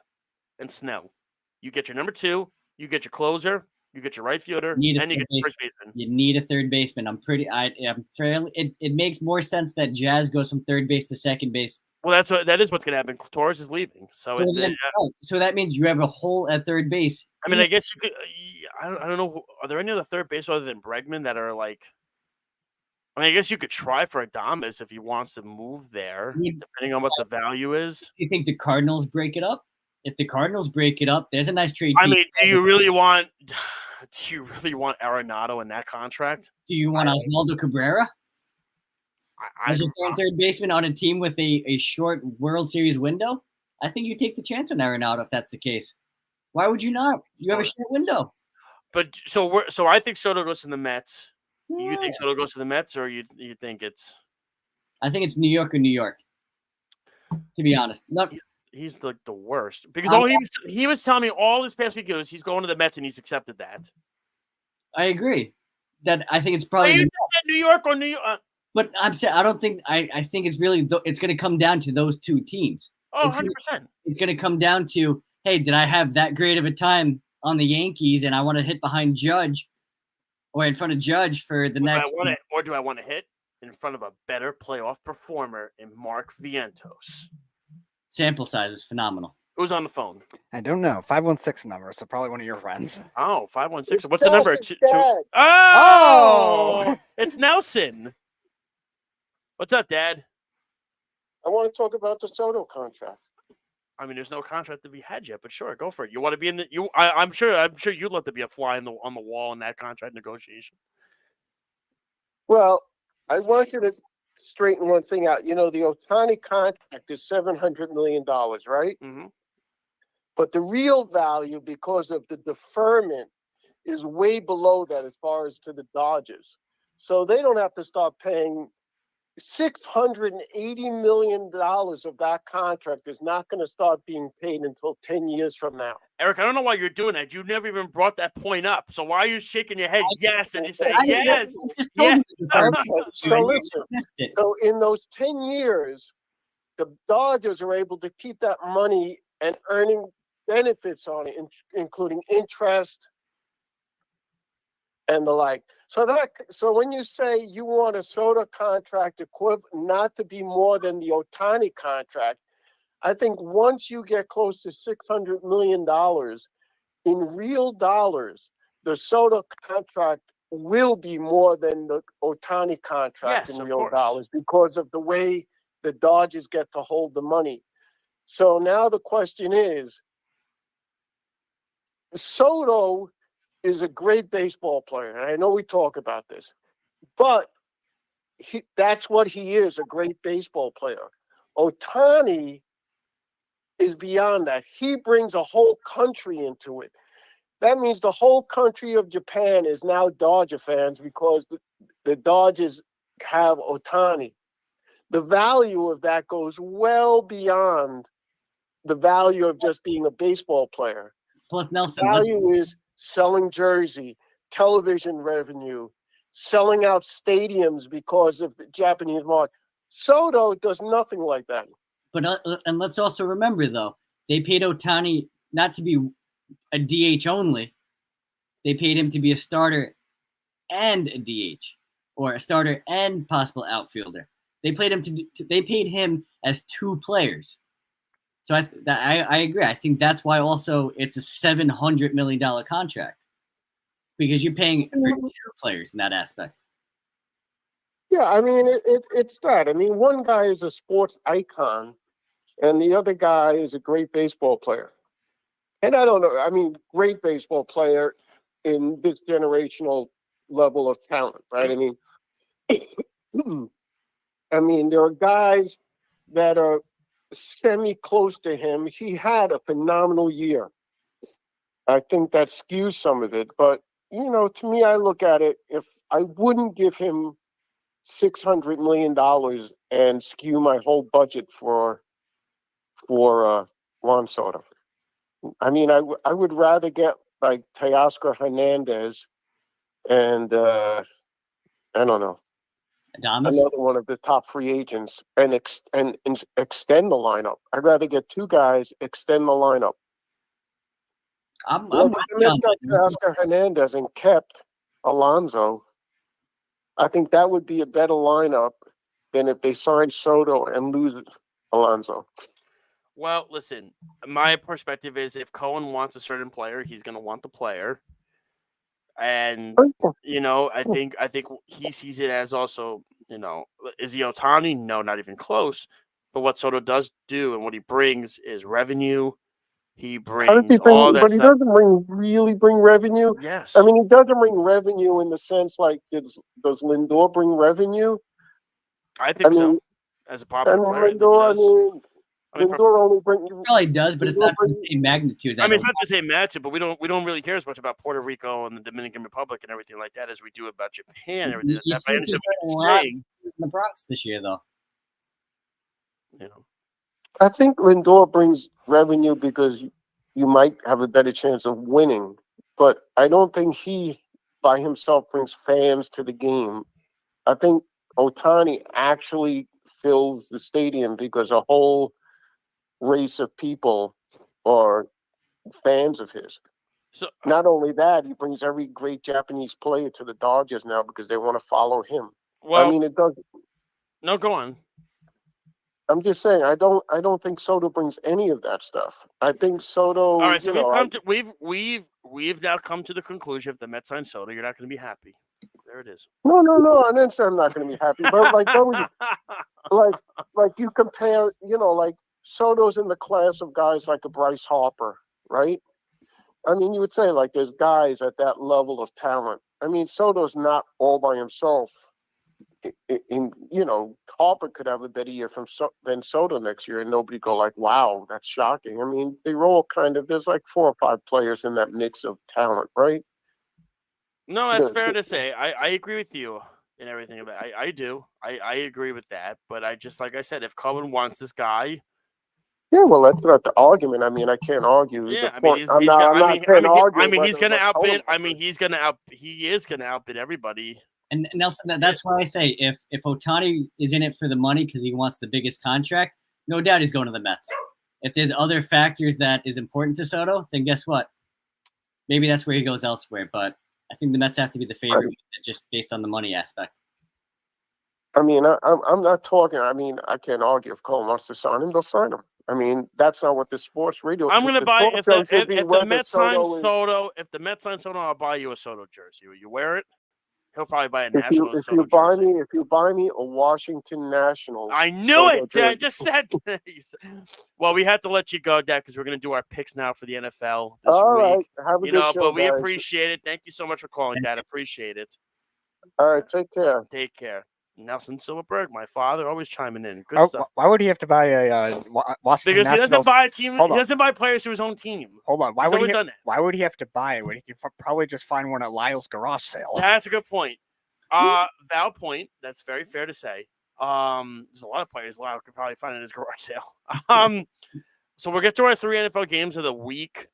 and Snell. You get your number 2, you get your closer, you get your right fielder, and you get your first baseman. You need a third baseman. I'm fairly. It makes more sense that Jazz goes from third base to second base. Well, that is what's going to happen. Torres is leaving, so so that means you have a hole at third base. I mean, I guess you could. I don't know. Are there any other third base other than Bregman that are like? I mean, I guess you could try for Adames if he wants to move there, depending on what the value is. Do you think the Cardinals break it up? If the Cardinals break it up, there's a nice trade. I mean, do you really want Arenado in that contract? Do you want Oswaldo Cabrera? As a third baseman on a team with a short World Series window? I think you take the chance on Arenado if that's the case. Why would you not? You have a short window. But so I think Soto goes to the Mets. You think Soto goes to the Mets, or you think it's? I think it's New York or New York. To be honest, he's like the worst because he was telling me all this past week he's going to the Mets and he's accepted that. I agree. That I think it's probably you said New York or New York. But I'm saying I don't think I think it's really it's going to come down to those 2 teams. Oh, 100%. It's going to come down to, hey, did I have that great of a time on the Yankees and I want to hit behind Judge or in front of Judge for the next or do I want to hit in front of a better playoff performer in Mark Vientos? Sample size is phenomenal. Who's on the phone? I don't know. 516 number, so probably one of your friends. Oh, 516. What's the number? Oh, it's Nelson. What's up, Dad? I want to talk about the Soto contract. I mean, there's no contract to be had yet, but sure, go for it. You want to be in the I'm sure you'd love to be a fly on the wall in that contract negotiation. Well, I want you to straighten one thing out. You know, the Ohtani contract is $700 million, right? Mm-hmm. But the real value, because of the deferment, is way below that as far as to the Dodgers. So they don't have to start paying $680 million of that contract is not going to start being paid until 10 years from now. Eric, I don't know why you're doing that. You never even brought that point up. So why are you shaking your head yes and you say yes? Yes. So listen, so in those 10 years, the Dodgers are able to keep that money and earning benefits on it, including interest and the like. So when you say you want a Soto contract equivalent not to be more than the Ohtani contract, I think once you get close to $600 million in real dollars, the Soto contract will be more than the Ohtani contract in real dollars because of the way the Dodgers get to hold the money. So now the question is, Soto is a great baseball player. And I know we talk about this, but that's what he is, a great baseball player. Ohtani is beyond that. He brings a whole country into it. That means the whole country of Japan is now Dodger fans because the Dodgers have Ohtani. The value of that goes well beyond the value of just being a baseball player. Plus, Nelson, the value is selling jersey, television revenue, selling out stadiums because of the Japanese market. Soto does nothing like that. But and let's also remember though, they paid Ohtani not to be a DH only. They paid him to be a starter and a DH, or a starter and possible outfielder. They paid him as two players. So I agree. I think that's why also it's a $700 million contract, because you're paying for two players in that aspect. Yeah, I mean it's that. I mean, one guy is a sports icon, and the other guy is a great baseball player. And I don't know. I mean, great baseball player in this generational level of talent, right? I mean, there are guys that are semi-close to him. He had a phenomenal year. I think that skews some of it. But, to me, I look at it, if I wouldn't give him $600 million and skew my whole budget for Juan Soto. I mean, I would rather get like Teoscar Hernandez and I don't know, another one of the top free agents and extend the lineup. I'd rather get two guys, extend the lineup. I'm if the Mets got Teoscar Hernandez and kept Alonso, I think that would be a better lineup than if they signed Soto and lose Alonso. Well, listen, my perspective is if Cohen wants a certain player, he's going to want the player. And, I think he sees it as also, is he Ohtani? No, not even close. But what Soto does do and what he brings is revenue. He brings all that stuff. He doesn't really bring revenue. Yes. I mean, he doesn't bring revenue in the sense like, does Lindor bring revenue? I think so. As a popular player, Lindor only brings. He probably does, but it's not to the same magnitude. It's not the same magnitude, but we don't really hear as much about Puerto Rico and the Dominican Republic and everything like that as we do about Japan and everything like that. But I understand what you're saying. In the Bronx this year, though. I think Lindor brings revenue because you might have a better chance of winning, but I don't think he by himself brings fans to the game. I think Ohtani actually fills the stadium because a whole race of people are fans of his. So not only that, he brings every great Japanese player to the Dodgers now because they want to follow him. Well, I mean, it doesn't. No, go on. I'm just saying, I don't think Soto brings any of that stuff. I think Soto. All right, so we've now come to the conclusion if the Mets sign Soto, you're not going to be happy. There it is. No. I didn't say I'm not going to be happy, but like you compare, like Soto's in the class of guys like a Bryce Harper, right? I mean, you would say like there's guys at that level of talent. I mean, Soto's not all by himself. Harper could have a better year than Soto next year, and nobody go like, "Wow, that's shocking." I mean, they roll there's like 4 or 5 players in that mix of talent, right? No, that's fair to say. I agree with you and everything about it. I do. I agree with that. But I just, like I said, if Cohen wants this guy. Yeah, well, that's not the argument. I mean, I can't argue. Yeah, I mean, he is gonna outbid everybody. And Nelson, that's why I say if Ohtani is in it for the money because he wants the biggest contract, no doubt he's going to the Mets. If there's other factors that is important to Soto, then guess what? Maybe that's where he goes elsewhere. But I think the Mets have to be the favorite just based on the money aspect. I mean, I'm not talking. I mean, I can't argue if Cole wants to sign him, they'll sign him. I mean, that's not what the sports radio. I'm going to buy if the Mets sign Soto. If the Mets sign Soto, I'll buy you a Soto jersey. Will you wear it? He'll probably buy a Nationals. If you buy me a Washington Nationals, I knew it. I just said. Well, we have to let you go, Dad, because we're going to do our picks now for the NFL this All week. Right. Have a good show, but we guys. appreciate it. Thank you so much for calling, Dad. Appreciate it. All right, take care. Take care. Nelson Silverberg, my father, always chiming in. Good stuff. Why would he have to buy a Washington Because Nationals? he doesn't buy a team. He doesn't buy players to his own team. Hold on. Why would he have to buy it when he could probably just find one at Lyle's garage sale? That's a good point. Valid point. That's very fair to say. There's a lot of players Lyle could probably find in his garage sale. So we'll get to our 3 NFL games of the week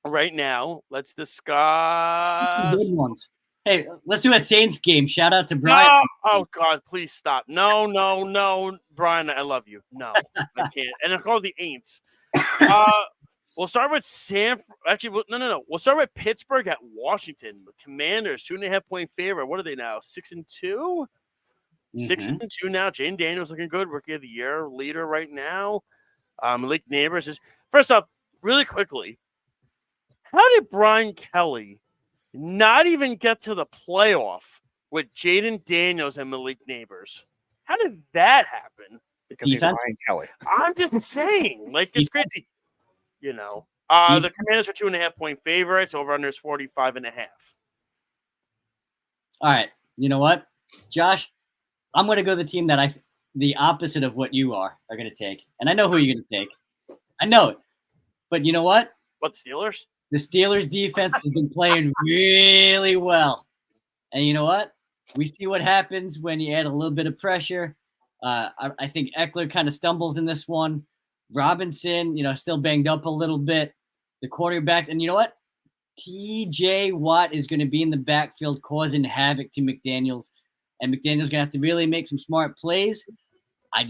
right now. Let's discuss good ones. Hey, let's do a Saints game. Shout out to Brian. No! Oh God, please stop. No, Brian, I love you. No, I can't. And I'm called the Aints. We'll start with no. We'll start with Pittsburgh at Washington. The Commanders, 2.5-point favorite. What are they now? 6-2? 6-2 now. Jane Daniels looking good. Rookie of the year leader right now. Malik Neighbors is first up, really quickly. How did Brian Kelly not even get to the playoff with Jaden Daniels and Malik Neighbors? How did that happen? Because he's Brian Kelly. I'm just saying, like, it's crazy. You know, the Commanders are 2.5-point favorites. Over under is 45.5. All right. You know what, Josh? I'm going to go the team that the opposite of what you are going to take. And I know who you're going to take. I know it. But you know what? What, Steelers? The Steelers defense has been playing really well. And you know what? We see what happens when you add a little bit of pressure. I think Eckler kind of stumbles in this one. Robinson, still banged up a little bit. The quarterbacks. And you know what? TJ Watt is going to be in the backfield causing havoc to McDaniels. And McDaniels going to have to really make some smart plays. I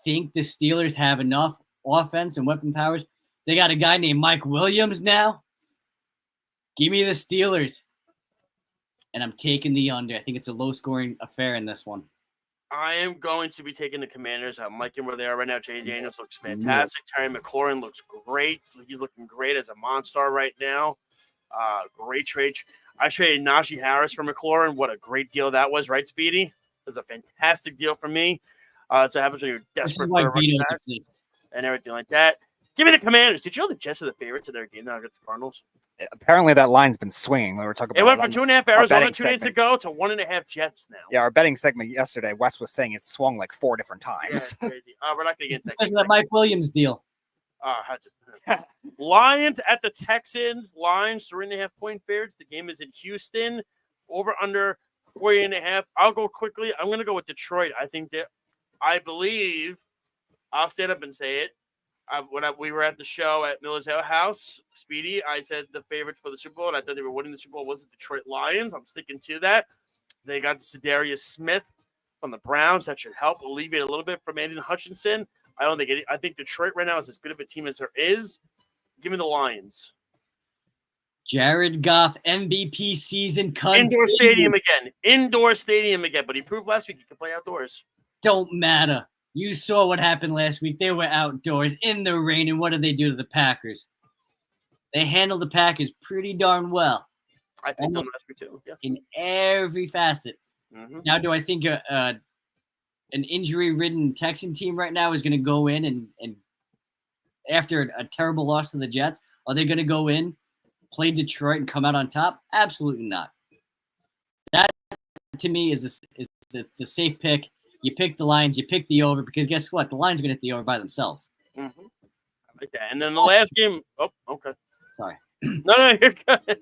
think the Steelers have enough offense and weapon powers. They got a guy named Mike Williams now. Give me the Steelers. And I'm taking the under. I think it's a low-scoring affair in this one. I am going to be taking the Commanders. I'm liking where they are right now. Jay Daniels looks fantastic. Terry McLaurin looks great. He's looking great as a monster right now. Great trade. I traded Najee Harris for McLaurin. What a great deal that was, right, Speedy? It was a fantastic deal for me. So happens when you're desperate for a running back and everything like that. Give me the Commanders. Did you know the Jets are the favorites of their game now against the Cardinals? Apparently that line's been swinging. We were talking about it went from 2.5 Arizona 2 days ago to 1.5 Jets now. Yeah, our betting segment yesterday, Wes was saying it swung like 4 different times. Yeah, crazy. We're not going to get into that. Because of that Mike Williams deal. Lions at the Texans. Lions 3.5-point favorites. The game is in Houston. Over under 40.5. I'll go quickly. I'm going to go with Detroit. I believe I'll stand up and say it. We were at the show at Miller's House, Speedy, I said the favorites for the Super Bowl, and I thought they were winning the Super Bowl was the Detroit Lions. I'm sticking to that. They got Zadarius Smith from the Browns. That should help alleviate a little bit from Aiden Hutchinson. I think Detroit right now is as good of a team as there is. Give me the Lions. Jared Goff, MVP season. Indoor stadium again. But he proved last week he could play outdoors. Don't matter. You saw what happened last week. They were outdoors in the rain, and what did they do to the Packers? They handled the Packers pretty darn well. I think last week too. Yeah. In every facet. Mm-hmm. Now, do I think an injury-ridden Texan team right now is going to go in and after a terrible loss to the Jets, are they going to go in, play Detroit, and come out on top? Absolutely not. That, to me, is a safe pick. You pick the Lions, you pick the over, because guess what? The Lions are going to hit the over by themselves. Mm-hmm. I like that. And then the last game. Oh, okay. Sorry. No, you're good.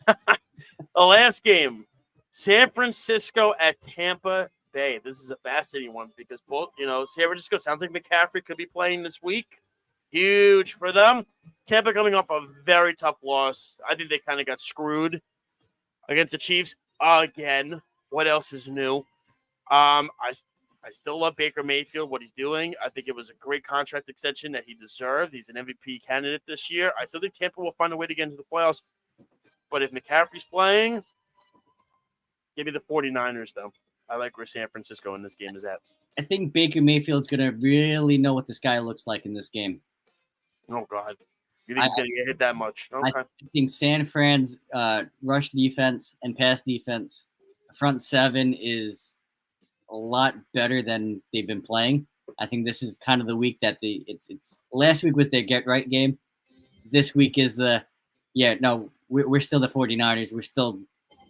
The last game, San Francisco at Tampa Bay. This is a fascinating one because both, San Francisco sounds like McCaffrey could be playing this week. Huge for them. Tampa coming off a very tough loss. I think they kind of got screwed against the Chiefs again. What else is new? I still love Baker Mayfield, what he's doing. I think it was a great contract extension that he deserved. He's an MVP candidate this year. I still think Tampa will find a way to get into the playoffs. But if McCaffrey's playing, give me the 49ers, though. I like where San Francisco in this game is at. I think Baker Mayfield's going to really know what this guy looks like in this game. Oh, God. You think he's going to get hit that much? Okay. I think San Fran's rush defense and pass defense, front seven is a lot better than they've been playing. I think this is kind of the week that it's last week was their get right game. This week is we're still the 49ers. We're still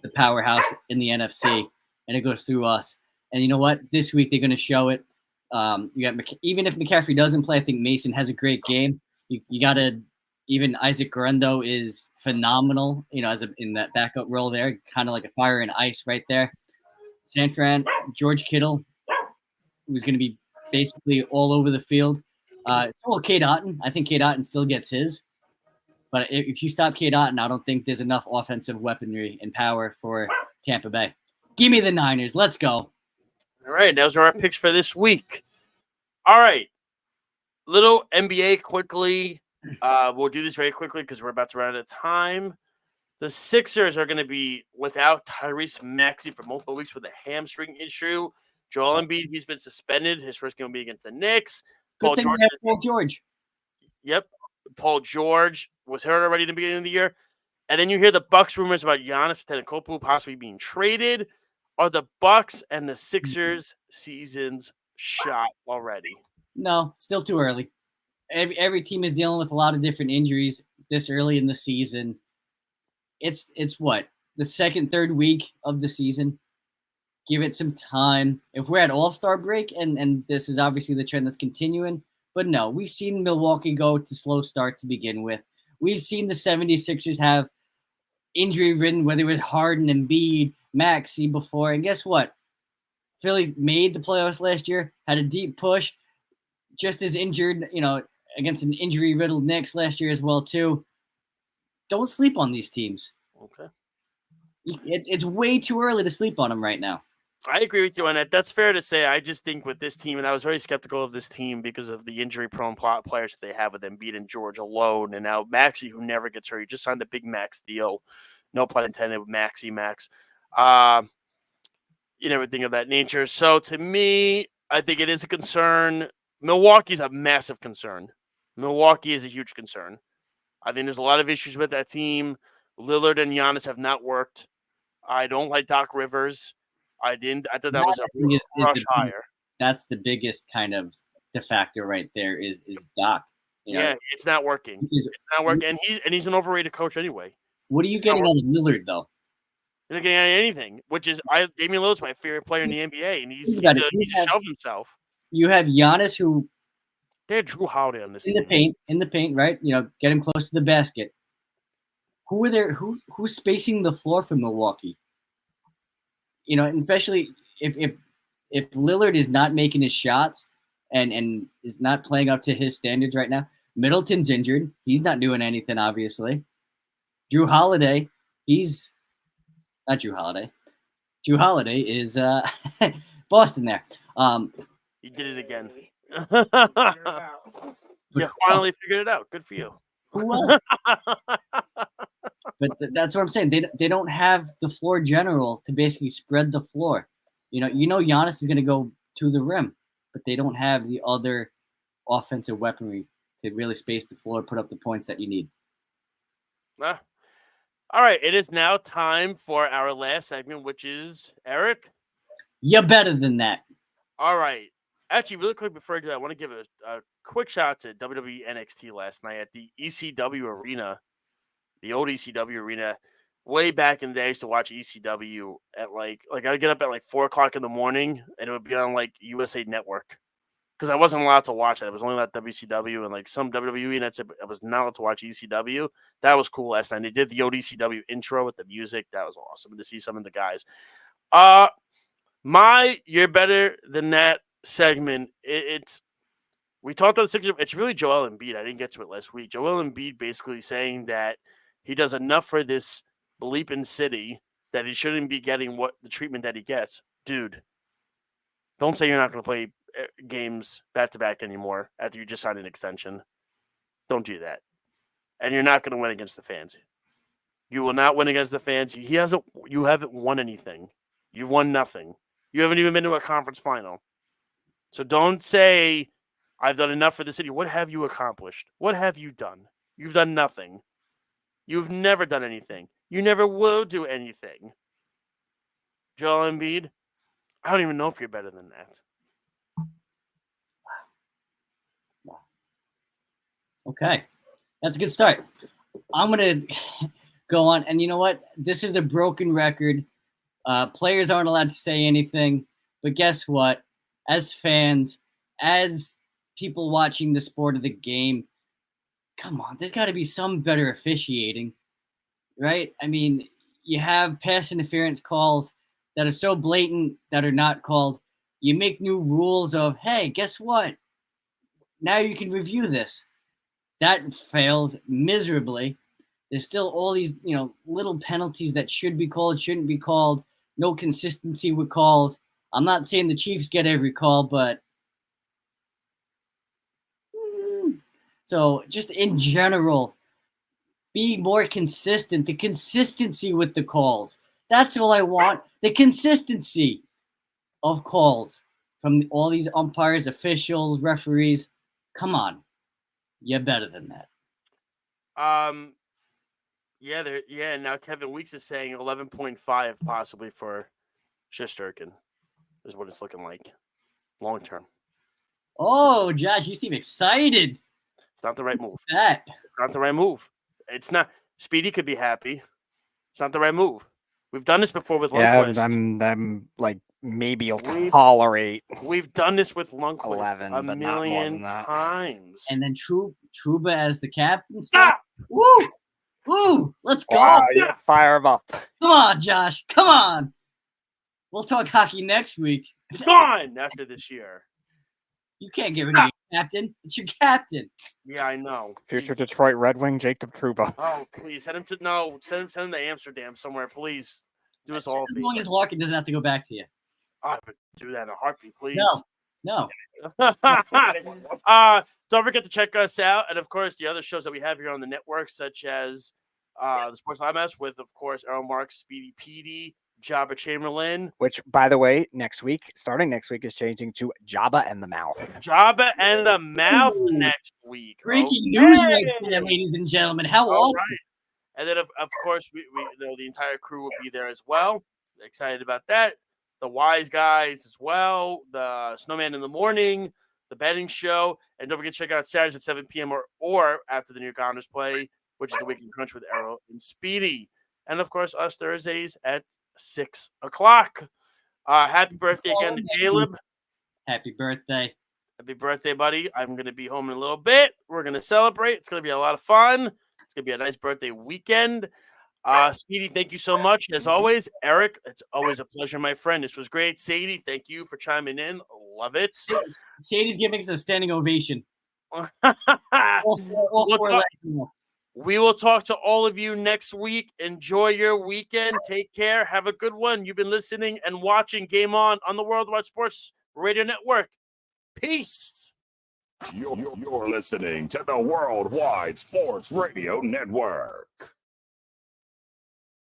the powerhouse in the NFC, and it goes through us. And you know what? This week they're going to show it. Even if McCaffrey doesn't play, I think Mason has a great game. You got to even Isaac Guerrero is phenomenal. In that backup role there, kind of like a fire and ice right there. San Fran, George Kittle, who's going to be basically all over the field. Cade Otton. I think Cade Otton still gets his. But if you stop K. Dot, I don't think there's enough offensive weaponry and power for Tampa Bay. Give me the Niners. Let's go. All right, those are our picks for this week. All right, little NBA quickly. We'll do this very quickly because we're about to run out of time. The Sixers are going to be without Tyrese Maxey for multiple weeks with a hamstring issue. Joel Embiid, he's been suspended. His first game will be against the Knicks. Good thing we have Paul George. Yep. Paul George was hurt already in the beginning of the year. And then you hear the Bucks rumors about Giannis Antetokounmpo possibly being traded. Are the Bucks and the Sixers seasons shot already? No, still too early. Every team is dealing with a lot of different injuries this early in the season. It's what? The second, third week of the season. Give it some time. If we're at All-Star break, and this is obviously the trend that's continuing, but no, we've seen Milwaukee go to slow starts to begin with. We've seen the 76ers have injury-ridden, whether it was Harden, Embiid, Maxey before, and guess what? Philly made the playoffs last year, had a deep push, just as injured, against an injury-riddled Knicks last year as well, too. Don't sleep on these teams. Okay. It's way too early to sleep on them right now. I agree with you on that. That's fair to say. I just think with this team, and I was very skeptical of this team because of the injury-prone players that they have with Embiid and George alone, and now Maxey, who never gets hurt. He just signed a big max deal. No pun intended with Max. Everything of that nature. So to me, I think it is a concern. Milwaukee's a massive concern. Milwaukee is a huge concern. I think there's a lot of issues with that team. Lillard and Giannis have not worked. I don't like Doc Rivers. I thought that was a rush hire. That's the biggest kind of de facto right there is Doc. Yeah, it's not working. It's not working, and he's an overrated coach anyway. What are you getting out of Lillard though? You're not getting out of anything. Which is, Damian Lillard's my favorite player in the NBA, and he's shelved himself. You have Giannis, who they had Drew Holiday on this in the paint, right? Get him close to the basket. Who are there? Who's spacing the floor for Milwaukee? Especially if Lillard is not making his shots and is not playing up to his standards right now. Middleton's injured. He's not doing anything, obviously. Drew Holiday, he's not Drew Holiday. Drew Holiday is Boston there. He did it again. You finally figured it out. Good for you. Who else? But that's what I'm saying. They don't have the floor general to basically spread the floor. Giannis is going to go to the rim, but they don't have the other offensive weaponry to really space the floor, put up the points that you need. All right. It is now time for our last segment, which is Eric. You're better than that. All right. Actually, really quick before I do that, I want to give a quick shout out to WWE NXT last night at the ECW Arena, the old ECW Arena. Way back in the day, I used to watch ECW at I would get up at 4 o'clock in the morning, and it would be on USA Network because I wasn't allowed to watch it. It was only allowed WCW and some WWE, and that's it. I was not allowed to watch ECW. That was cool last night. They did the old ECW intro with the music. That was awesome to see some of the guys. You're better than that segment. We talked about the Sixers. It's really Joel Embiid. I didn't get to it last week. Joel Embiid basically saying that he does enough for this bleeping city that he shouldn't be getting the treatment that he gets. Dude, don't say you're not going to play games back-to-back anymore after you just signed an extension. Don't do that. And you're not going to win against the fans. You will not win against the fans. You haven't won anything. You've won nothing. You haven't even been to a conference final. So don't say, I've done enough for the city. What have you accomplished? What have you done? You've done nothing. You've never done anything. You never will do anything. Joel Embiid, I don't even know if you're better than that. Wow. Okay. That's a good start. I'm going to go on. And you know what? This is a broken record. Players aren't allowed to say anything. But guess what? As fans, as people watching the sport of the game, come on, there's got to be some better officiating, right? I mean, you have pass interference calls that are so blatant that are not called. You make new rules of, hey, guess what? Now you can review this. That fails miserably. There's still all these, little penalties that should be called, shouldn't be called. No consistency with calls. I'm not saying the Chiefs get every call, but so just in general, be more consistent. The consistency with the calls. That's all I want. The consistency of calls from all these umpires, officials, referees. Come on. You're better than that. Now Kevin Weeks is saying 11.5 possibly for Shesterkin is what it's looking like long term. Oh, Josh, you seem excited. It's not the right move. It's not the right move. It's not. Speedy could be happy. It's not the right move. We've done this before with Lundqvist. I'm like maybe you'll tolerate. We've done this with Lundqvist 11, a but not more million than that. times. And then Trouba as the captain. Stop! Woo! Woo! Let's go! Wow, yeah, fire him up. Come on, Josh. Come on. We'll talk hockey next week. It's gone after this year. You can't get rid of your captain. It's your captain. Yeah, I know. Future Detroit Red Wing Jacob Trouba. Oh, please send him to Amsterdam somewhere, please. Do us all. As long as Larkin doesn't have to go back to you. I would do that in a heartbeat, please. No. Don't forget to check us out, and of course the other shows that we have here on the network, such as the Sports Live Match with, of course, Errol Marks, Speedy Petey, Jabba Chamberlain. Which, by the way, starting next week, is changing to Jabba and the Mouth. Jabba and the Mouth next week. Breaking news right there, ladies and gentlemen. How awesome. Right. And then, of course, we the entire crew will be there as well. Excited about that. The Wise Guys as well. The Snowman in the Morning. The betting show. And don't forget to check out Saturdays at 7 p.m. or after the New York Islanders play, which is the Weekend Crunch with Arrow and Speedy. And, of course, us Thursdays at 6 o'clock. Happy birthday again to Caleb. Happy birthday. Happy birthday, buddy. I'm going to be home in a little bit. We're going to celebrate. It's going to be a lot of fun. It's going to be a nice birthday weekend. Speedy, thank you so much. As always, Eric, it's always a pleasure, my friend. This was great. Sadie, thank you for chiming in. Love it. Sadie's giving us a standing ovation. We will talk to all of you next week. Enjoy your weekend. Take care. Have a good one. You've been listening and watching Game On the Worldwide Sports Radio Network. Peace. You're listening to the Worldwide Sports Radio Network.